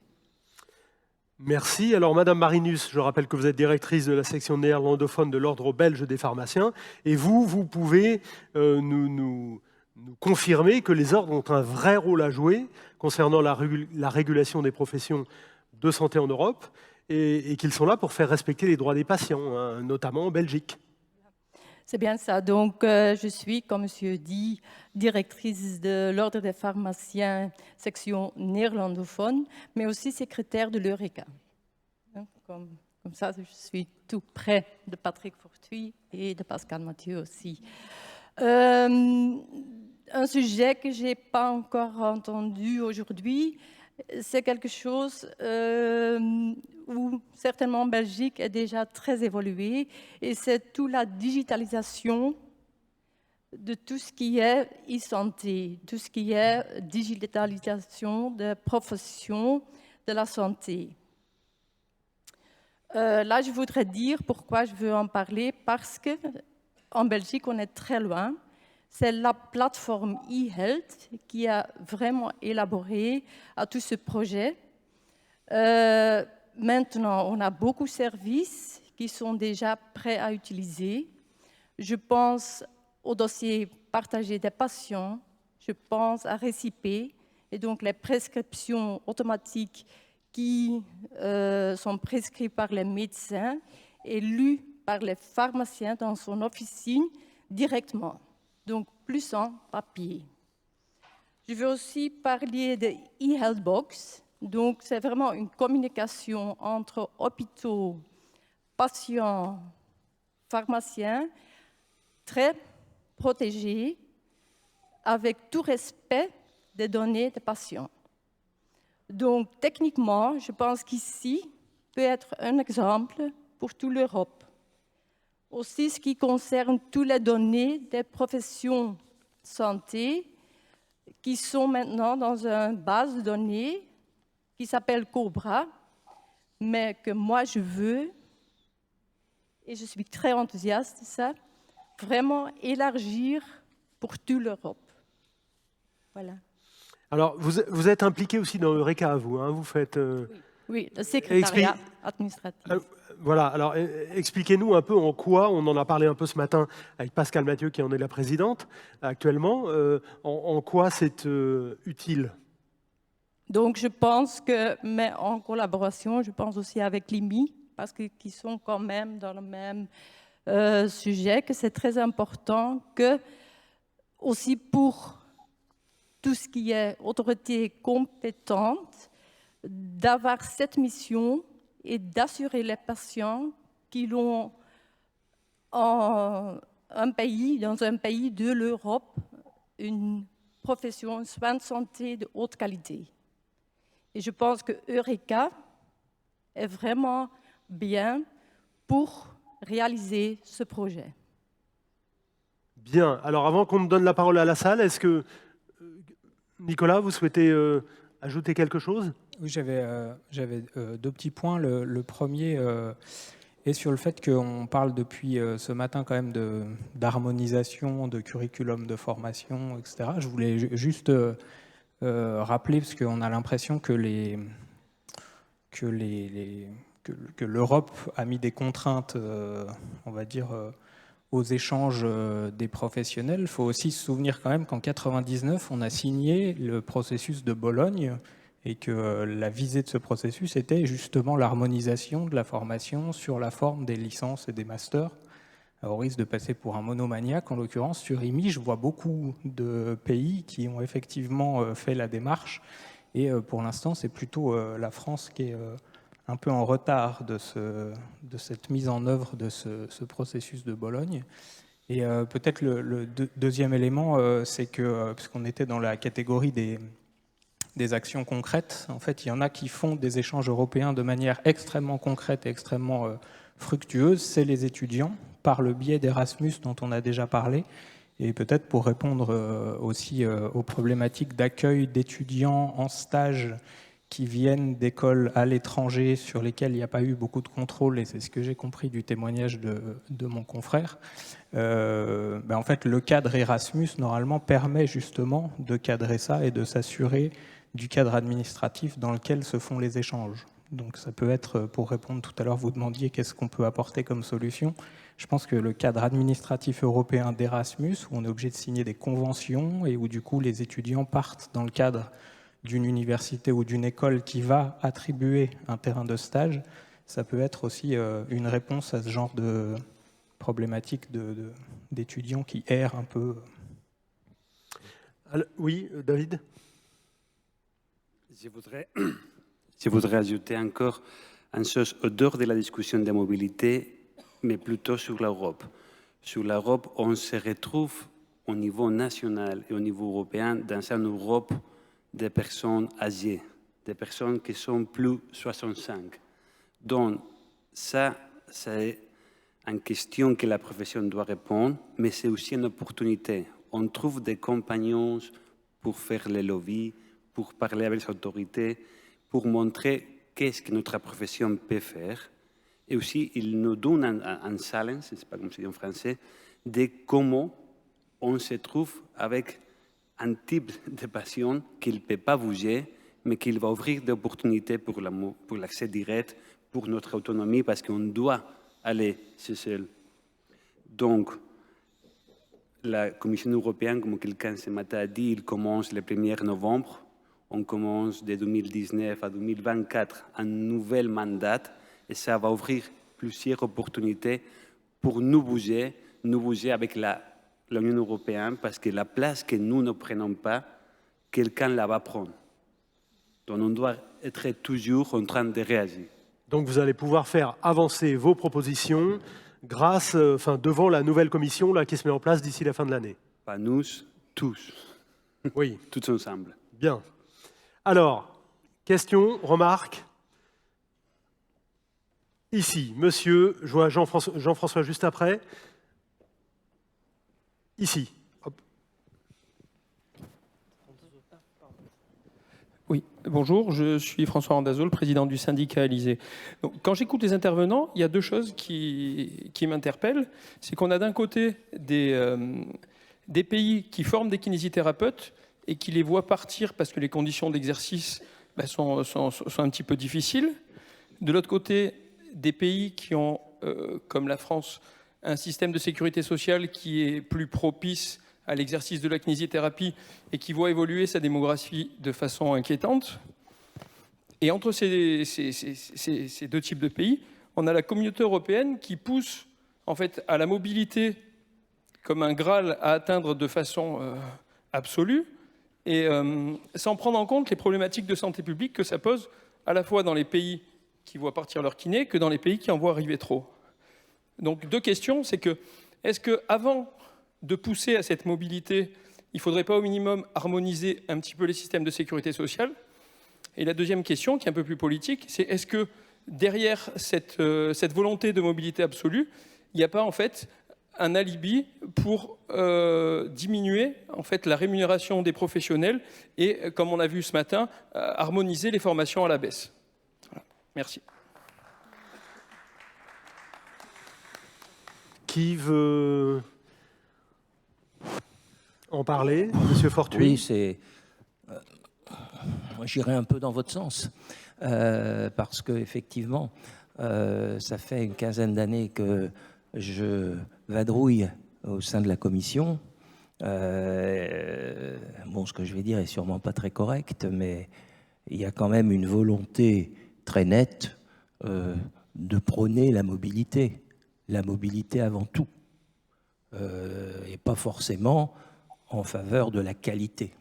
Merci. Alors, Madame Marinus, je rappelle que vous êtes directrice de la section néerlandophone de l'Ordre belge des pharmaciens. Et vous pouvez nous confirmer que les ordres ont un vrai rôle à jouer concernant la régulation des professions de santé en Europe et qu'ils sont là pour faire respecter les droits des patients, hein, notamment en Belgique. C'est bien ça. Donc, je suis, comme monsieur dit, directrice de l'Ordre des pharmaciens, section néerlandophone, mais aussi secrétaire de l'Eureka. Comme ça, je suis tout près de Patrick Fortuit et de Pascal Mathieu aussi. Un sujet que je n'ai pas encore entendu aujourd'hui, c'est quelque chose où certainement Belgique est déjà très évoluée, et c'est toute la digitalisation de tout ce qui est e-santé, tout ce qui est digitalisation des professions de la santé. Là, je voudrais dire pourquoi je veux en parler, parce qu'en Belgique, on est très loin. C'est la plateforme e-health qui a vraiment élaboré à tout ce projet. Maintenant, on a beaucoup de services qui sont déjà prêts à utiliser. Je pense au dossier partagé des patients, je pense à Récipé, et donc les prescriptions automatiques qui sont prescrites par les médecins et lues par les pharmaciens dans son officine directement. Donc plus en papier. Je veux aussi parler de e-health box. Donc c'est vraiment une communication entre hôpitaux, patients, pharmaciens, très protégée, avec tout respect des données des patients. Donc techniquement, je pense qu'ici peut être un exemple pour toute l'Europe. Aussi, ce qui concerne toutes les données des professions de santé qui sont maintenant dans une base de données qui s'appelle Cobra, mais que moi je veux, et je suis très enthousiaste de ça, vraiment élargir pour toute l'Europe. Voilà. Alors, vous êtes impliqué aussi dans Eureka, vous, hein, vous faites... Oui, le secrétariat administratif. Voilà, alors expliquez-nous un peu en quoi, on en a parlé un peu ce matin avec Pascal Mathieu qui en est la présidente actuellement, en quoi c'est utile? Donc, je pense que, mais en collaboration, je pense aussi avec l'IMI, parce qu'ils sont quand même dans le même sujet, que c'est très important que, aussi pour tout ce qui est autorité compétente, d'avoir cette mission et d'assurer les patients qui l'ont dans un pays de l'Europe, une profession, un soin de santé de haute qualité. Et je pense que Eureka est vraiment bien pour réaliser ce projet. Bien, alors avant qu'on me donne la parole à la salle, est-ce que, Nicolas, vous souhaitez ajouter quelque chose? Oui, j'avais deux petits points. Le premier est sur le fait qu'on parle depuis ce matin quand même d'harmonisation, de curriculum de formation, etc. Je voulais juste rappeler, parce qu'on a l'impression que l'Europe a mis des contraintes, on va dire, aux échanges des professionnels. Il faut aussi se souvenir quand même qu'en 1999, on a signé le processus de Bologne et que la visée de ce processus était justement l'harmonisation de la formation sur la forme des licences et des masters. Alors, au risque de passer pour un monomaniaque, en l'occurrence, sur IMI, je vois beaucoup de pays qui ont effectivement fait la démarche. Et pour l'instant, c'est plutôt la France qui est un peu en retard de cette mise en œuvre de ce processus de Bologne. Et peut-être le deuxième élément, c'est que, puisqu'on était dans la catégorie des actions concrètes, en fait, il y en a qui font des échanges européens de manière extrêmement concrète et extrêmement fructueuse, c'est les étudiants, par le biais d'Erasmus dont on a déjà parlé. Et peut-être pour répondre aussi aux problématiques d'accueil d'étudiants en stage qui viennent d'écoles à l'étranger sur lesquelles il n'y a pas eu beaucoup de contrôle, et c'est ce que j'ai compris du témoignage de mon confrère, en fait, le cadre Erasmus, normalement, permet justement de cadrer ça et de s'assurer du cadre administratif dans lequel se font les échanges. Donc ça peut être, pour répondre tout à l'heure, vous demandiez qu'est-ce qu'on peut apporter comme solution. Je pense que le cadre administratif européen d'Erasmus, où on est obligé de signer des conventions et où du coup les étudiants partent dans le cadre d'une université ou d'une école qui va attribuer un terrain de stage, ça peut être aussi une réponse à ce genre de problématique d'étudiants qui errent un peu. Alors, oui, David? Je voudrais ajouter encore une chose au dehors de la discussion de mobilité, mais plutôt sur l'Europe. Sur l'Europe, on se retrouve au niveau national et au niveau européen dans une Europe des personnes âgées, des personnes qui sont plus de 65. Donc, ça, c'est une question que la profession doit répondre, mais c'est aussi une opportunité. On trouve des compagnons pour faire les lobbies, pour parler avec les autorités, pour montrer qu'est-ce que notre profession peut faire. Et aussi, il nous donne un challenge, je ne sais pas comment c'est en français, de comment on se trouve avec un type de patient qui ne peut pas bouger, mais qui va ouvrir des opportunités pour l'accès direct, pour notre autonomie, parce qu'on doit aller chez seul. Donc, la Commission européenne, comme quelqu'un ce matin a dit, il commence le 1er novembre. On commence de 2019 à 2024 un nouvel mandat et ça va ouvrir plusieurs opportunités pour nous bouger avec l'Union européenne parce que la place que nous ne prenons pas, quelqu'un la va prendre. Donc on doit être toujours en train de réagir. Donc vous allez pouvoir faire avancer vos propositions devant la nouvelle commission là, qui se met en place d'ici la fin de l'année. Pas nous, tous. Oui. Tous ensemble. Bien. Alors, question, remarque. Ici, monsieur, je vois Jean-François juste après. Ici. Hop. Oui, bonjour, je suis François Randazzo, le président du syndicat Alizé. Donc, quand j'écoute les intervenants, il y a deux choses qui m'interpellent. C'est qu'on a d'un côté des pays qui forment des kinésithérapeutes et qui les voient partir parce que les conditions d'exercice sont un petit peu difficiles. De l'autre côté, des pays qui ont, comme la France, un système de sécurité sociale qui est plus propice à l'exercice de la kinésithérapie et qui voit évoluer sa démographie de façon inquiétante. Et entre ces deux types de pays, on a la communauté européenne qui pousse en fait à la mobilité comme un Graal à atteindre de façon absolue, et sans prendre en compte les problématiques de santé publique que ça pose à la fois dans les pays qui voient partir leur kiné que dans les pays qui en voient arriver trop. Donc deux questions, c'est que est-ce qu'avant de pousser à cette mobilité, il ne faudrait pas au minimum harmoniser un petit peu les systèmes de sécurité sociale? Et la deuxième question, qui est un peu plus politique, c'est est-ce que derrière cette volonté de mobilité absolue, il n'y a pas en fait un alibi pour diminuer en fait la rémunération des professionnels et, comme on a vu ce matin, harmoniser les formations à la baisse. Voilà. Merci. Qui veut en parler? Monsieur Fortuny. Oui, j'irai un peu dans votre sens, parce qu'effectivement, ça fait une quinzaine d'années que je vadrouille au sein de la commission. Bon, ce que je vais dire est sûrement pas très correct, mais il y a quand même une volonté très nette de prôner la mobilité avant tout, et pas forcément en faveur de la qualité.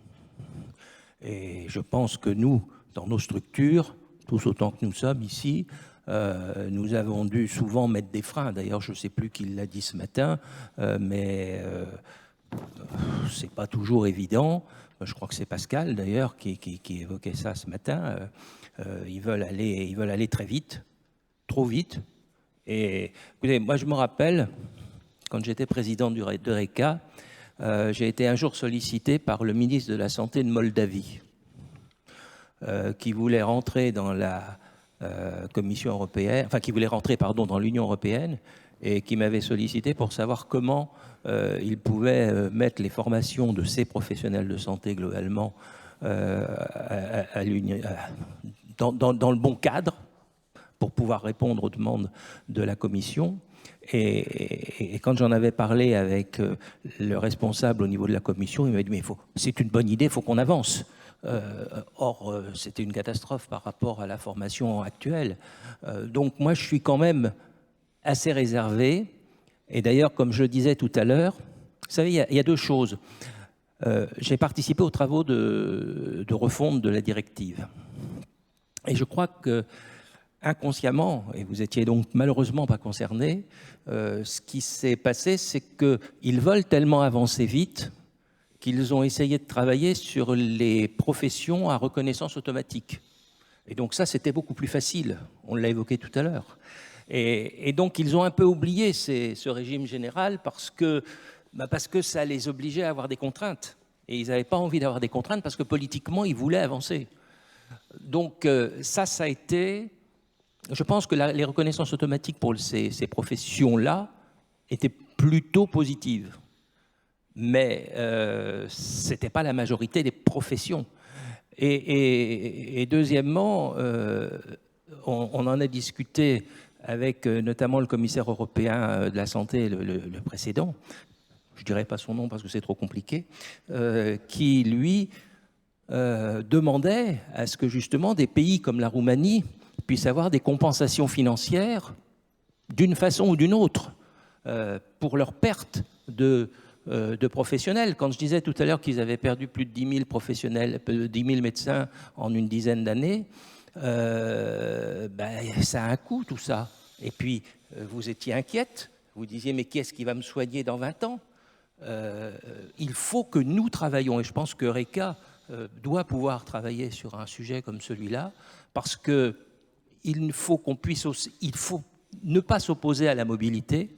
Et je pense que nous, dans nos structures, tous autant que nous sommes ici, nous avons dû souvent mettre des freins. D'ailleurs, je ne sais plus qui l'a dit ce matin, mais ce n'est pas toujours évident. Je crois que c'est Pascal, d'ailleurs, qui évoquait ça ce matin. Ils veulent aller très vite, trop vite. Et écoutez, moi, je me rappelle, quand j'étais président de RECA, j'ai été un jour sollicité par le ministre de la Santé de Moldavie, qui voulait rentrer dans la Commission européenne, enfin qui voulait rentrer, pardon, dans l'Union européenne, et qui m'avait sollicité pour savoir comment il pouvait mettre les formations de ces professionnels de santé globalement dans le bon cadre pour pouvoir répondre aux demandes de la Commission. Et quand j'en avais parlé avec le responsable au niveau de la Commission, il m'a dit « mais c'est une bonne idée, il faut qu'on avance ». Or, c'était une catastrophe par rapport à la formation actuelle. Donc moi, je suis quand même assez réservé. Et d'ailleurs, comme je le disais tout à l'heure, vous savez, il y a deux choses. J'ai participé aux travaux de refonte de la directive. Et je crois que inconsciemment, et vous étiez donc malheureusement pas concerné, ce qui s'est passé, c'est qu'ils veulent tellement avancer vite qu'ils ont essayé de travailler sur les professions à reconnaissance automatique. Et donc ça, c'était beaucoup plus facile, on l'a évoqué tout à l'heure. Et donc ils ont un peu oublié ce régime général parce que ça les obligeait à avoir des contraintes. Et ils n'avaient pas envie d'avoir des contraintes parce que politiquement, ils voulaient avancer. Donc ça a été... Je pense que les reconnaissances automatiques pour ces professions-là étaient plutôt positives. Mais ce n'était pas la majorité des professions. Et deuxièmement, on en a discuté avec notamment le commissaire européen de la santé, le précédent, je ne dirais pas son nom parce que c'est trop compliqué, qui, lui, demandait à ce que justement des pays comme la Roumanie puissent avoir des compensations financières d'une façon ou d'une autre pour leur perte de professionnels. Quand je disais tout à l'heure qu'ils avaient perdu plus de 10 000 professionnels, 10 000 médecins en une dizaine d'années, ça a un coût tout ça. Et puis, vous étiez inquiète, vous disiez mais qui est-ce qui va me soigner dans 20 ans? Il faut que nous travaillions, et je pense que RECA doit pouvoir travailler sur un sujet comme celui-là, parce qu'il faut qu'on puisse aussi, il faut ne pas s'opposer à la mobilité,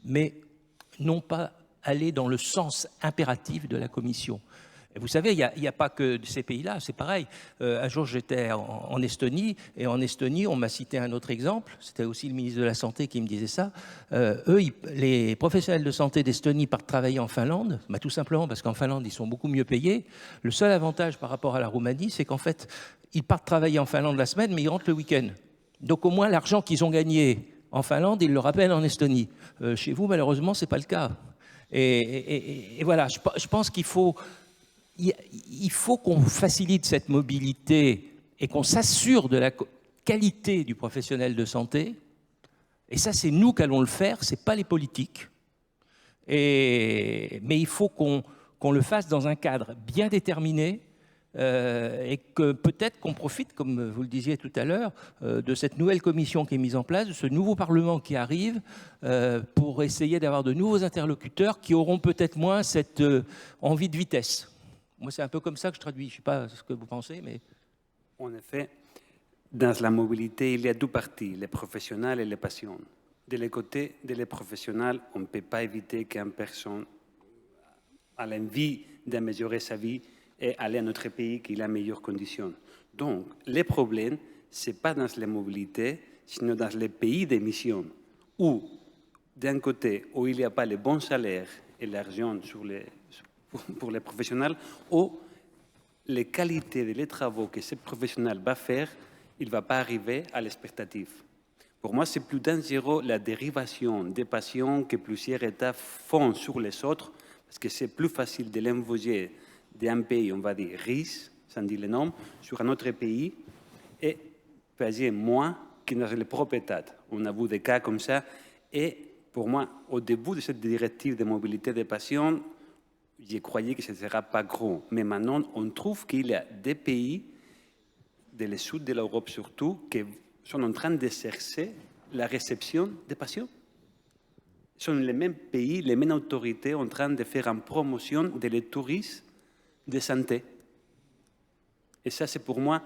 mais non pas aller dans le sens impératif de la Commission. Et vous savez, il n'y a pas que ces pays-là, c'est pareil. Un jour, j'étais en Estonie, et en Estonie, on m'a cité un autre exemple, c'était aussi le ministre de la Santé qui me disait ça. Les professionnels de santé d'Estonie partent travailler en Finlande, tout simplement parce qu'en Finlande, ils sont beaucoup mieux payés. Le seul avantage par rapport à la Roumanie, c'est qu'en fait, ils partent travailler en Finlande la semaine, mais ils rentrent le week-end. Donc au moins, l'argent qu'ils ont gagné en Finlande, ils le rappellent en Estonie. Chez vous, malheureusement, ce n'est pas le cas. Et voilà, je pense qu'il faut qu'on facilite cette mobilité et qu'on s'assure de la qualité du professionnel de santé. Et ça, c'est nous qui allons le faire, ce n'est pas les politiques. Mais il faut qu'on le fasse dans un cadre bien déterminé et que peut-être qu'on profite, comme vous le disiez tout à l'heure, de cette nouvelle commission qui est mise en place, de ce nouveau Parlement qui arrive, pour essayer d'avoir de nouveaux interlocuteurs qui auront peut-être moins cette envie de vitesse. Moi, c'est un peu comme ça que je traduis. Je ne sais pas ce que vous pensez, mais... En effet, dans la mobilité, il y a deux parties, les professionnels et les patients. De le côté des professionnels, on ne peut pas éviter qu'une personne ait l'envie d'améliorer sa vie et aller à notre pays qui a les meilleures conditions. Donc, les problèmes, ce n'est pas dans la mobilité, sinon dans les pays d'émission, où, d'un côté, où il n'y a pas les bons salaires et l'argent pour les professionnels, ou les qualités des travaux que ce professionnel va faire, il ne va pas arriver à l'expectative. Pour moi, c'est plus dangereux la dérivation des patients que plusieurs États font sur les autres, parce que c'est plus facile de l'envoyer d'un pays, on va dire, riche, sans dire le nom, sur un autre pays, et payer moins que dans le propre État. On a vu des cas comme ça, et pour moi, au début de cette directive de mobilité des patients, je croyais que ce ne sera pas gros. Mais maintenant, on trouve qu'il y a des pays, de le sud de l'Europe surtout, qui sont en train de chercher la réception des patients. Ce sont les mêmes pays, les mêmes autorités en train de faire une promotion de tourisme de santé. Et ça, c'est pour moi,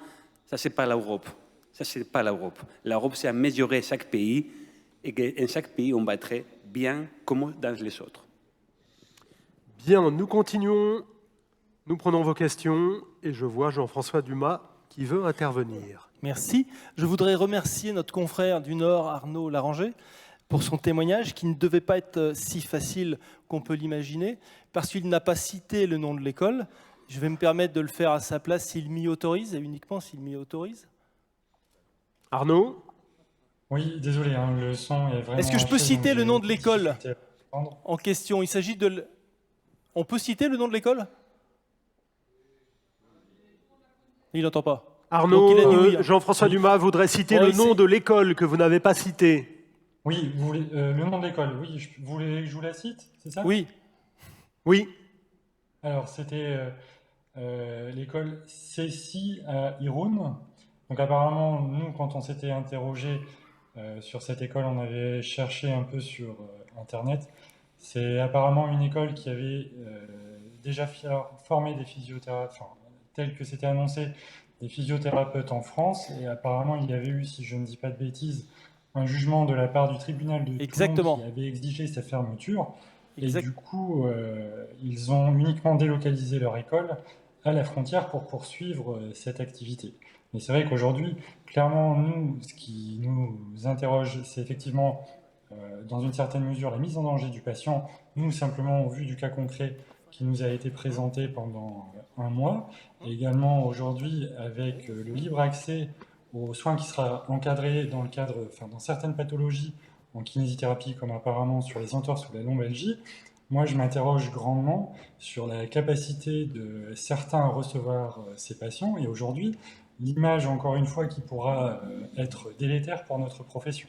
ça, c'est pas l'Europe. Ça, c'est pas l'Europe. L'Europe, c'est améliorer chaque pays et qu'en chaque pays, on va être bien comme dans les autres. Bien, nous continuons, nous prenons vos questions et je vois Jean-François Dumas qui veut intervenir. Merci. Je voudrais remercier notre confrère du Nord, Arnaud Laranger, pour son témoignage qui ne devait pas être si facile qu'on peut l'imaginer, parce qu'il n'a pas cité le nom de l'école. Je vais me permettre de le faire à sa place s'il m'y autorise, et uniquement s'il m'y autorise. Arnaud ? Oui, désolé, hein, le son est vraiment... Est-ce que je peux citer le nom de l'école en en question? Il s'agit de... On peut citer le nom de l'école? Il n'entend pas. Arnaud, Oui, Jean-François Dumas voudrait citer le nom de l'école que vous n'avez pas cité. Oui, vous voulez, le nom de l'école, oui, vous voulez que je vous la cite, c'est ça? Oui. Oui. Alors, c'était l'école CECI à Irun. Donc apparemment, nous, quand on s'était interrogé sur cette école, on avait cherché un peu sur Internet. C'est apparemment une école qui avait déjà formé des physiothérapeutes, enfin, tel que c'était annoncé, des physiothérapeutes en France. Et apparemment, il y avait eu, si je ne dis pas de bêtises, un jugement de la part du tribunal de Toulon qui avait exigé sa fermeture. Et du coup, ils ont uniquement délocalisé leur école à la frontière pour poursuivre cette activité. Mais c'est vrai qu'aujourd'hui, clairement, nous, ce qui nous interroge, c'est effectivement, dans une certaine mesure, la mise en danger du patient. Nous, simplement, au vu du cas concret qui nous a été présenté pendant un mois, et également aujourd'hui avec le libre accès aux soins qui sera encadré dans le cadre, enfin, dans certaines pathologies en kinésithérapie, comme apparemment sur les entorses ou la lombalgie. Moi, je m'interroge grandement sur la capacité de certains à recevoir ces patients, et aujourd'hui, l'image, encore une fois, qui pourra être délétère pour notre profession.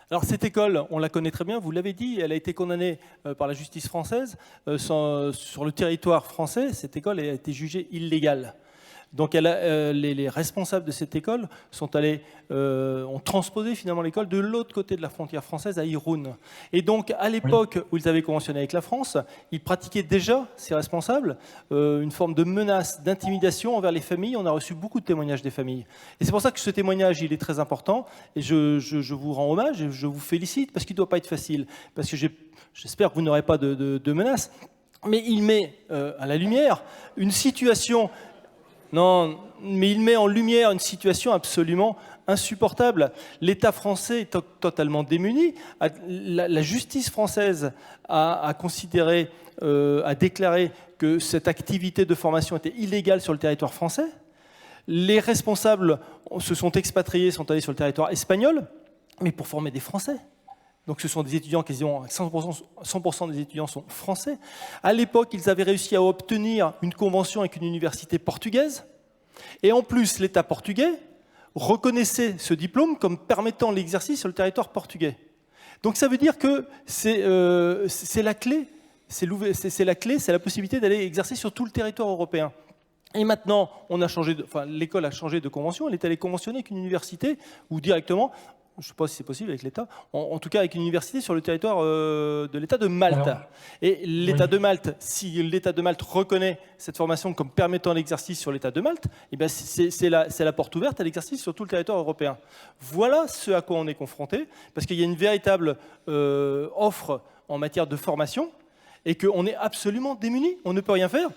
Alors cette école, on la connaît très bien, vous l'avez dit, elle a été condamnée par la justice française. Sur le territoire français, cette école a été jugée illégale. Donc les responsables de cette école ont transposé finalement l'école de l'autre côté de la frontière française à Irun. Et donc à l'époque où ils avaient conventionné avec la France, ils pratiquaient déjà, ces responsables, une forme de menace, d'intimidation envers les familles. On a reçu beaucoup de témoignages des familles. Et c'est pour ça que ce témoignage, il est très important. Et je vous rends hommage et je vous félicite parce qu'il ne doit pas être facile. Parce que j'espère que vous n'aurez pas de menaces. Mais il met à la lumière une situation... Non, mais il met en lumière une situation absolument insupportable. L'État français est totalement démuni. La justice française a considéré, a déclaré que cette activité de formation était illégale sur le territoire français. Les responsables se sont expatriés, sont allés sur le territoire espagnol, mais pour former des Français. Donc ce sont des étudiants, quasiment 100% des étudiants sont français. À l'époque, ils avaient réussi à obtenir une convention avec une université portugaise. Et en plus, l'État portugais reconnaissait ce diplôme comme permettant l'exercice sur le territoire portugais. Donc ça veut dire que c'est la clé, c'est la possibilité d'aller exercer sur tout le territoire européen. Et maintenant, l'école a changé de convention, elle est allée conventionner avec une université ou directement... Je ne sais pas si c'est possible avec l'État, en tout cas avec une université sur le territoire de l'État de Malte. Et l'État de Malte, si l'État de Malte reconnaît cette formation comme permettant l'exercice sur l'État de Malte, eh bien c'est la porte ouverte à l'exercice sur tout le territoire européen. Voilà ce à quoi on est confronté, parce qu'il y a une véritable offre en matière de formation et qu'on est absolument démunis, on ne peut rien faire.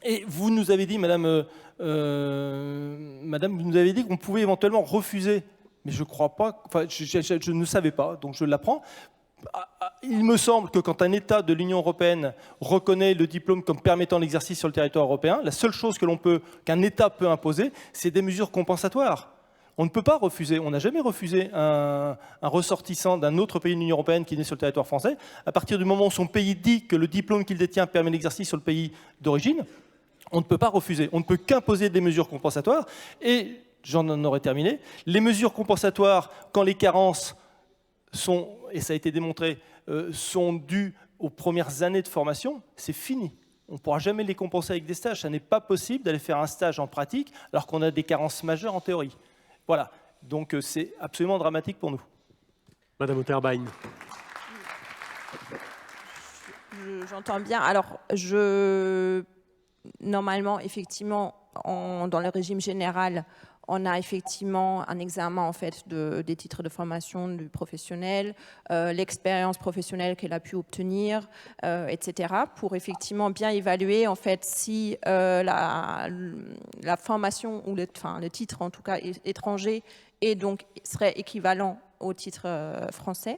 Et vous nous avez dit, madame, vous nous avez dit qu'on pouvait éventuellement refuser. Mais je crois pas, enfin, je ne savais pas, donc je l'apprends. Il me semble que quand un État de l'Union européenne reconnaît le diplôme comme permettant l'exercice sur le territoire européen, la seule chose qu'un État peut imposer, c'est des mesures compensatoires. On ne peut pas refuser, on n'a jamais refusé un ressortissant d'un autre pays de l'Union européenne qui est né sur le territoire français. À partir du moment où son pays dit que le diplôme qu'il détient permet l'exercice sur le pays d'origine, on ne peut pas refuser, on ne peut qu'imposer des mesures compensatoires. Et j'en aurais terminé. Les mesures compensatoires, quand les carences sont, et ça a été démontré, sont dues aux premières années de formation, c'est fini. On ne pourra jamais les compenser avec des stages. Ça n'est pas possible d'aller faire un stage en pratique alors qu'on a des carences majeures en théorie. Voilà. Donc c'est absolument dramatique pour nous. Madame Otterbein. J'entends bien. Alors, normalement, effectivement, dans le régime général, on a effectivement un examen en fait des titres de formation du professionnel, l'expérience professionnelle qu'elle a pu obtenir, etc. pour effectivement bien évaluer en fait si la formation ou le titre en tout cas étranger et donc serait équivalent au titre français.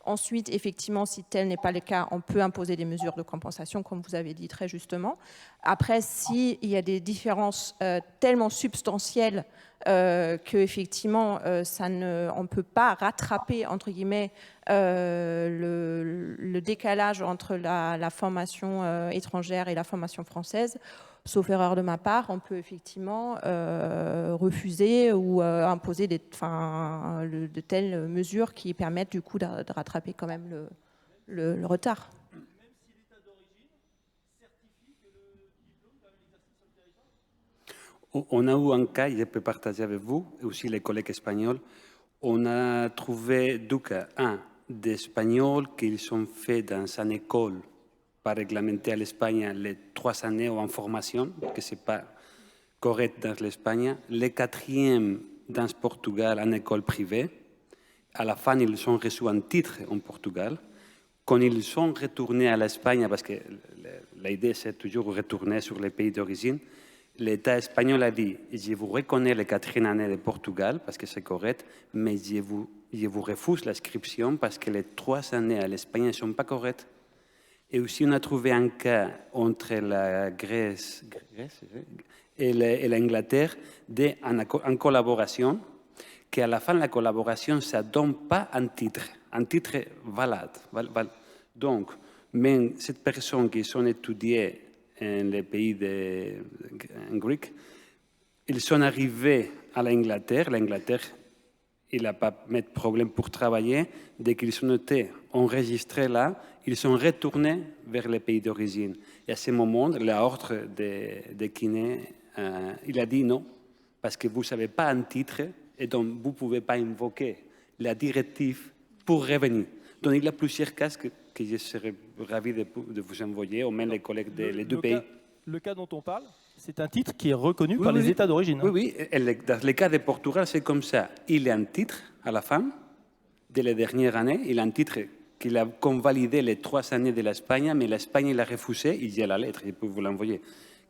Ensuite, effectivement, si tel n'est pas le cas, on peut imposer des mesures de compensation, comme vous avez dit très justement. Après, s'il y a des différences tellement substantielles qu'effectivement, on ne peut pas rattraper, entre guillemets, le décalage entre la formation étrangère et la formation française, sauf erreur de ma part, on peut effectivement refuser ou imposer de telles mesures qui permettent du coup de rattraper quand même le retard. Même si l'État d'origine certifie que le diplôme permet l'exercice sur le territoire ? On a eu un cas, je peux partager avec vous, et aussi les collègues espagnols. On a trouvé deux cas. Un, des Espagnols qui sont faits dans une école pas réglementé à l'Espagne les 3 années en formation, que ce n'est pas correct dans l'Espagne. Les 4e dans le Portugal en école privée. À la fin, ils ont reçu un titre en Portugal. Quand ils sont retournés à l'Espagne, parce que l'idée c'est toujours retourner sur les pays d'origine, l'État espagnol a dit « Je vous reconnais les 4e années de Portugal parce que c'est correct, mais je vous refuse l'inscription parce que les 3 années à l'Espagne ne sont pas correctes. » Et aussi, on a trouvé un cas entre la Grèce et l'Angleterre en collaboration, qu'à la fin de la collaboration, ça ne donne pas un titre valable. Donc, même ces personnes qui sont étudiées dans les pays grecs, ils sont arrivés à l'Angleterre. L'Angleterre, il n'a pas mis de problème pour travailler. Dès qu'ils ont été enregistrés là, ils sont retournés vers les pays d'origine. Et à ce moment, l'ordre de kiné, il a dit non, parce que vous n'avez pas un titre et donc vous ne pouvez pas invoquer la directive pour revenir. Donc il y a plusieurs cas que je serais ravi de vous envoyer, ou même les collègues des deux pays. Le cas dont on parle, c'est un titre qui est reconnu par les États d'origine. Oui, dans le cas de Portugal, c'est comme ça. Il y a un titre à la fin de la dernière année, il a un titre qu'il a convalidé les 3 années de l'Espagne, mais l'Espagne il a refusé, il y a la lettre, je peux vous l'envoyer,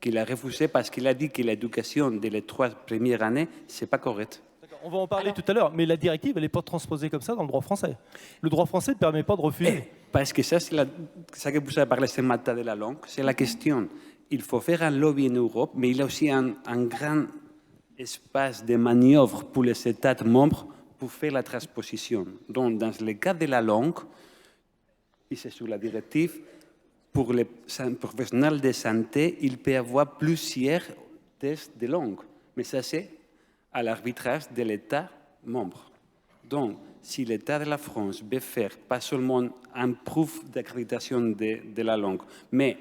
qu'il a refusé parce qu'il a dit que l'éducation de les 3 premières années, c'est pas correct. On va en parler tout à l'heure, mais la directive, elle n'est pas transposée comme ça dans le droit français. Le droit français ne permet pas de refuser. Parce que ça, c'est ça que vous avez parlé ce matin de la langue, c'est la question. Il faut faire un lobby en Europe, mais il y a aussi un grand espace de manœuvre pour les États membres pour faire la transposition. Donc, dans le cas de la langue, et c'est sur la directive, pour les professionnels de santé, il peut y avoir plusieurs tests de langue. Mais ça, c'est à l'arbitrage de l'État membre. Donc, si l'État de la France veut faire pas seulement un proof d'accréditation de la langue, mais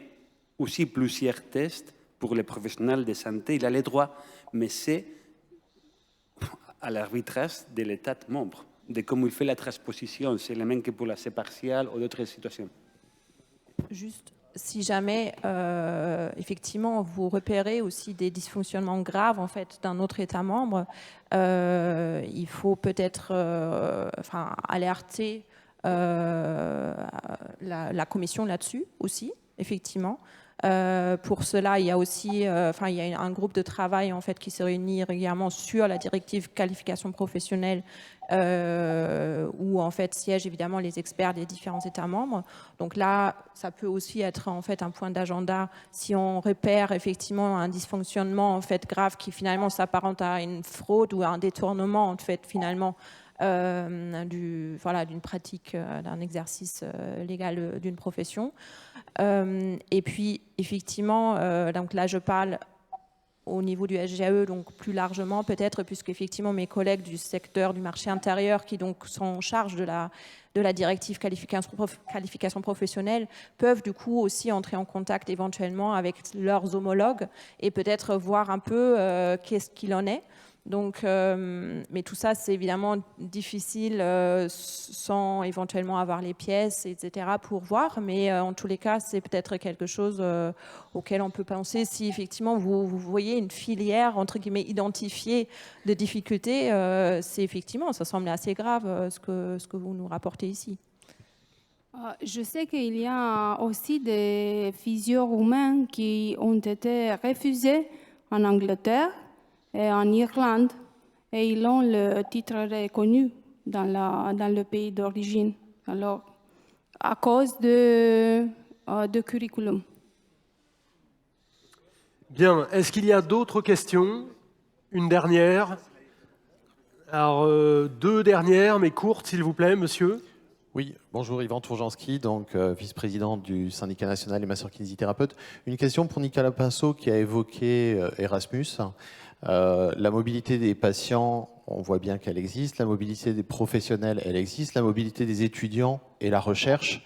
aussi plusieurs tests pour les professionnels de santé, il a le droit, mais c'est à l'arbitrage de l'État membre, de comment il fait la transposition. C'est le même que pour la C partielle ou d'autres situations. Juste, si jamais, effectivement, vous repérez aussi des dysfonctionnements graves en fait, d'un autre État membre, il faut peut-être alerter la Commission là-dessus aussi, effectivement. Pour cela, il y a aussi il y a un groupe de travail en fait, qui se réunit régulièrement sur la directive qualification professionnelle où en fait siègent évidemment les experts des différents États membres. Donc là, ça peut aussi être en fait un point d'agenda si on repère effectivement un dysfonctionnement en fait grave qui finalement s'apparente à une fraude ou à un détournement en fait finalement d'une pratique, d'un exercice légal d'une profession. Et puis, effectivement, donc là, je parle au niveau du SGAE, donc plus largement peut-être, puisqu'effectivement, mes collègues du secteur du marché intérieur, qui donc sont en charge de la directive qualification professionnelle, peuvent du coup aussi entrer en contact éventuellement avec leurs homologues et peut-être voir un peu qu'est-ce qu'il en est. Donc, mais tout ça, c'est évidemment difficile sans éventuellement avoir les pièces, etc., pour voir. Mais en tous les cas, c'est peut-être quelque chose auquel on peut penser si effectivement vous voyez une filière, entre guillemets, identifiée de difficultés. C'est effectivement, ça semble assez grave ce que vous nous rapportez ici. Je sais qu'il y a aussi des physios roumains qui ont été refusés en Angleterre et en Irlande, et ils ont le titre reconnu dans le pays d'origine, alors à cause de curriculum. Bien, est-ce qu'il y a d'autres questions? Une dernière. Alors, 2 dernières, mais courtes, s'il vous plaît, monsieur. Oui, bonjour, Yvan Tourjanski, donc vice-président du syndicat national des masseurs-kinésithérapeutes. Une question pour Nicolas Pinceau qui a évoqué Erasmus. La mobilité des patients, on voit bien qu'elle existe. La mobilité des professionnels, elle existe. La mobilité des étudiants et la recherche.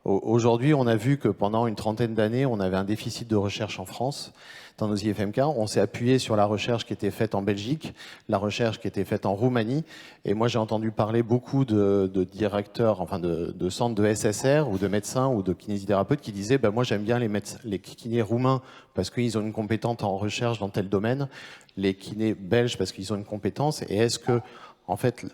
Aujourd'hui, on a vu que pendant une trentaine d'années, on avait un déficit de recherche en France. Dans nos IFMK, on s'est appuyé sur la recherche qui était faite en Belgique, la recherche qui était faite en Roumanie. Et moi, j'ai entendu parler beaucoup de directeurs, enfin de centres de SSR ou de médecins ou de kinésithérapeutes qui disaient moi, j'aime bien les kinés roumains parce qu'ils ont une compétence en recherche dans tel domaine, les kinés belges parce qu'ils ont une compétence. Et est-ce que, en fait,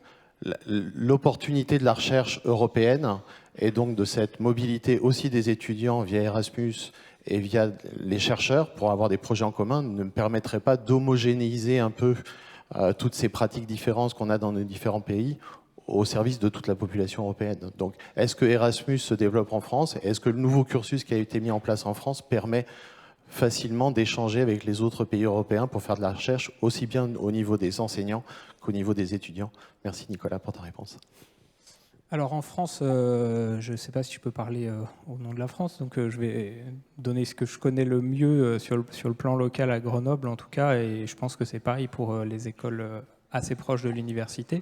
l'opportunité de la recherche européenne et donc de cette mobilité aussi des étudiants via Erasmus et via les chercheurs pour avoir des projets en commun ne me permettrait pas d'homogénéiser un peu toutes ces pratiques différentes qu'on a dans nos différents pays au service de toute la population européenne. Donc, est-ce que Erasmus se développe en France? Est-ce que le nouveau cursus qui a été mis en place en France permet facilement d'échanger avec les autres pays européens pour faire de la recherche aussi bien au niveau des enseignants qu'au niveau des étudiants? Merci Nicolas pour ta réponse. Alors en France, je ne sais pas si je peux parler au nom de la France, donc je vais donner ce que je connais le mieux sur le plan local à Grenoble en tout cas, et je pense que c'est pareil pour les écoles assez proches de l'université.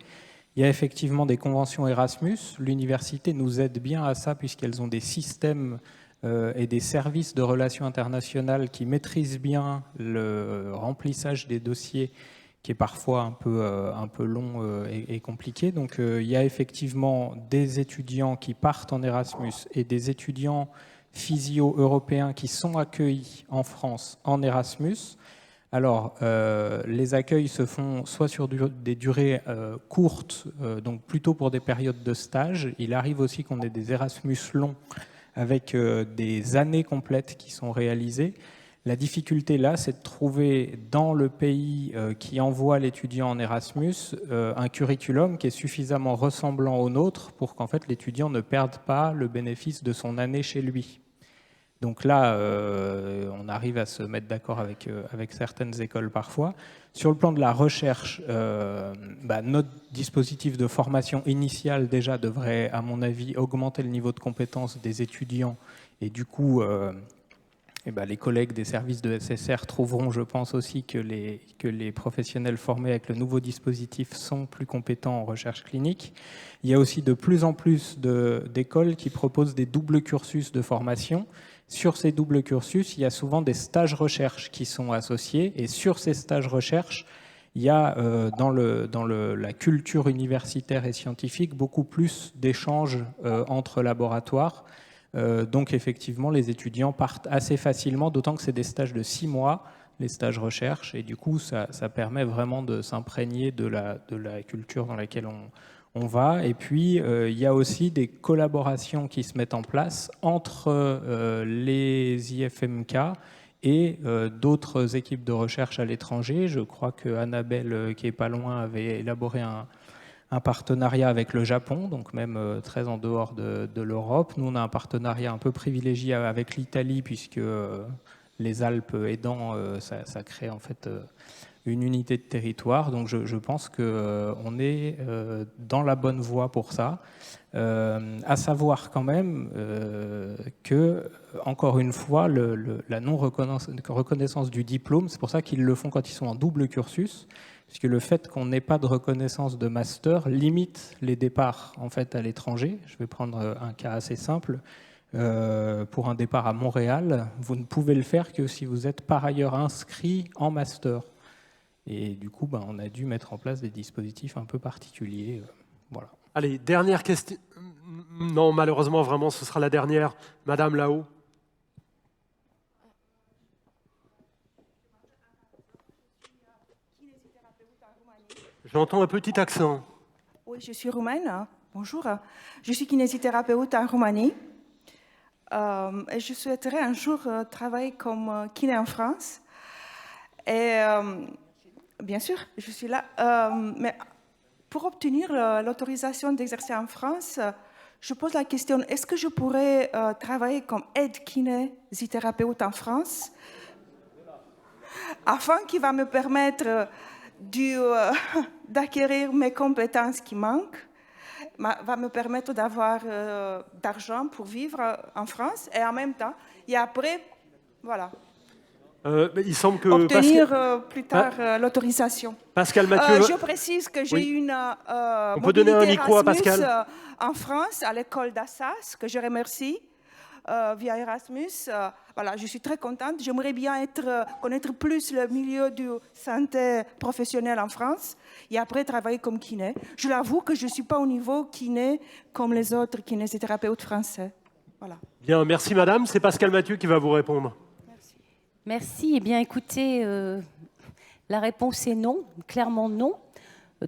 Il y a effectivement des conventions Erasmus, l'université nous aide bien à ça puisqu'elles ont des systèmes et des services de relations internationales qui maîtrisent bien le remplissage des dossiers qui est parfois un peu long et compliqué. Donc il y a effectivement des étudiants qui partent en Erasmus et des étudiants physio européens qui sont accueillis en France en Erasmus. Alors, les accueils se font soit sur des durées courtes, donc plutôt pour des périodes de stage. Il arrive aussi qu'on ait des Erasmus longs avec des années complètes qui sont réalisées. La difficulté là, c'est de trouver dans le pays qui envoie l'étudiant en Erasmus un curriculum qui est suffisamment ressemblant au nôtre pour qu'en fait l'étudiant ne perde pas le bénéfice de son année chez lui. Donc là, on arrive à se mettre d'accord avec certaines écoles parfois. Sur le plan de la recherche, notre dispositif de formation initiale déjà devrait, à mon avis, augmenter le niveau de compétence des étudiants. Et du coup, les collègues des services de SSR trouveront, je pense aussi, que les professionnels formés avec le nouveau dispositif sont plus compétents en recherche clinique. Il y a aussi de plus en plus d'écoles qui proposent des doubles cursus de formation. Sur ces doubles cursus, il y a souvent des stages recherche qui sont associés. Et sur ces stages recherche, il y a dans la culture universitaire et scientifique beaucoup plus d'échanges entre laboratoires. Donc effectivement, les étudiants partent assez facilement, d'autant que c'est des stages de 6 mois, les stages recherche. Et du coup, ça permet vraiment de s'imprégner de la culture dans laquelle on va. Et puis, il y a aussi des collaborations qui se mettent en place entre les IFMK et d'autres équipes de recherche à l'étranger. Je crois que Annabelle, qui est pas loin, avait élaboré un partenariat avec le Japon, donc même très en dehors de l'Europe. Nous, on a un partenariat un peu privilégié avec l'Italie, puisque les Alpes aidant, ça crée en fait une unité de territoire. Donc je pense qu'on est dans la bonne voie pour ça. À savoir quand même que, encore une fois, la non-reconnaissance du diplôme, c'est pour ça qu'ils le font quand ils sont en double cursus, puisque le fait qu'on n'ait pas de reconnaissance de master limite les départs en fait, à l'étranger. Je vais prendre un cas assez simple. Pour un départ à Montréal, vous ne pouvez le faire que si vous êtes par ailleurs inscrit en master. Et du coup, on a dû mettre en place des dispositifs un peu particuliers. Voilà. Allez, dernière question. Non, malheureusement, vraiment, ce sera la dernière. Madame, là-haut. J'entends un petit accent. Oui, je suis roumaine. Bonjour. Je suis kinésithérapeute en Roumanie. Et je souhaiterais un jour travailler comme kiné en France. Et bien sûr, je suis là. Mais pour obtenir l'autorisation d'exercer en France, je pose la question, est-ce que je pourrais travailler comme aide-kinésithérapeute en France afin qu'il va me permettre d'acquérir mes compétences qui manquent, va me permettre d'avoir d'argent pour vivre en France et en même temps, et après, voilà. Il semble que obtenir plus tard l'autorisation. Pascal Mathieu. Je précise que j'ai une on peut donner un micro à Pascal en France, à l'école d'Assas, que je remercie via Erasmus. Voilà, je suis très contente. J'aimerais bien connaître plus le milieu de santé professionnelle en France et après travailler comme kiné. Je l'avoue que je ne suis pas au niveau kiné comme les autres kinésithérapeutes français. Voilà. Bien, merci madame. C'est Pascal Mathieu qui va vous répondre. Merci. Eh bien, écoutez, la réponse est non, clairement non,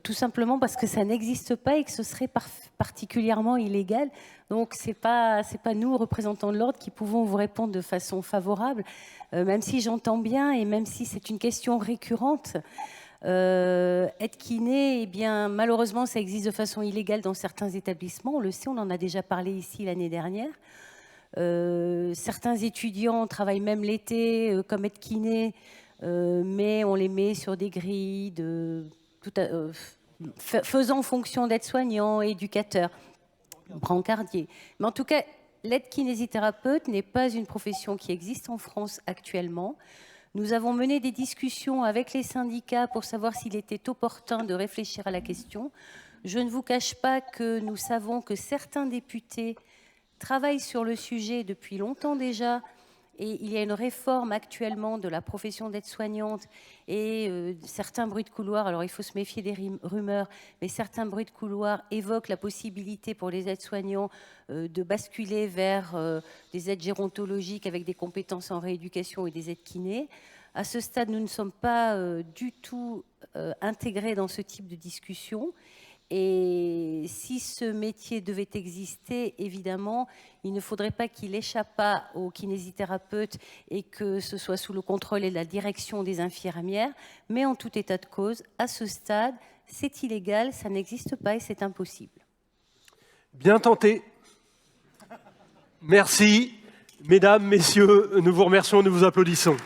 tout simplement parce que ça n'existe pas et que ce serait particulièrement illégal. Donc, c'est pas nous, représentants de l'ordre, qui pouvons vous répondre de façon favorable, même si j'entends bien et même si c'est une question récurrente. Être kiné, eh bien, malheureusement, ça existe de façon illégale dans certains établissements. On le sait, on en a déjà parlé ici l'année dernière. Certains étudiants travaillent même l'été comme aide-kiné, mais on les met sur des grilles faisant fonction d'aide-soignant, éducateur, brancardier. Mais en tout cas, l'aide-kinésithérapeute n'est pas une profession qui existe en France actuellement. Nous avons mené des discussions avec les syndicats pour savoir s'il était opportun de réfléchir à la question. Je ne vous cache pas que nous savons que certains députés travaille sur le sujet depuis longtemps déjà, et il y a une réforme actuellement de la profession d'aide-soignante et certains bruits de couloir, alors il faut se méfier des rumeurs, mais certains bruits de couloir évoquent la possibilité pour les aides-soignants de basculer vers des aides gérontologiques avec des compétences en rééducation et des aides kinés. À ce stade, nous ne sommes pas du tout intégrés dans ce type de discussion. Et si ce métier devait exister, évidemment, il ne faudrait pas qu'il échappe aux kinésithérapeutes et que ce soit sous le contrôle et la direction des infirmières. Mais en tout état de cause, à ce stade, c'est illégal, ça n'existe pas et c'est impossible. Bien tenté. Merci. Mesdames, messieurs, nous vous remercions, nous vous applaudissons.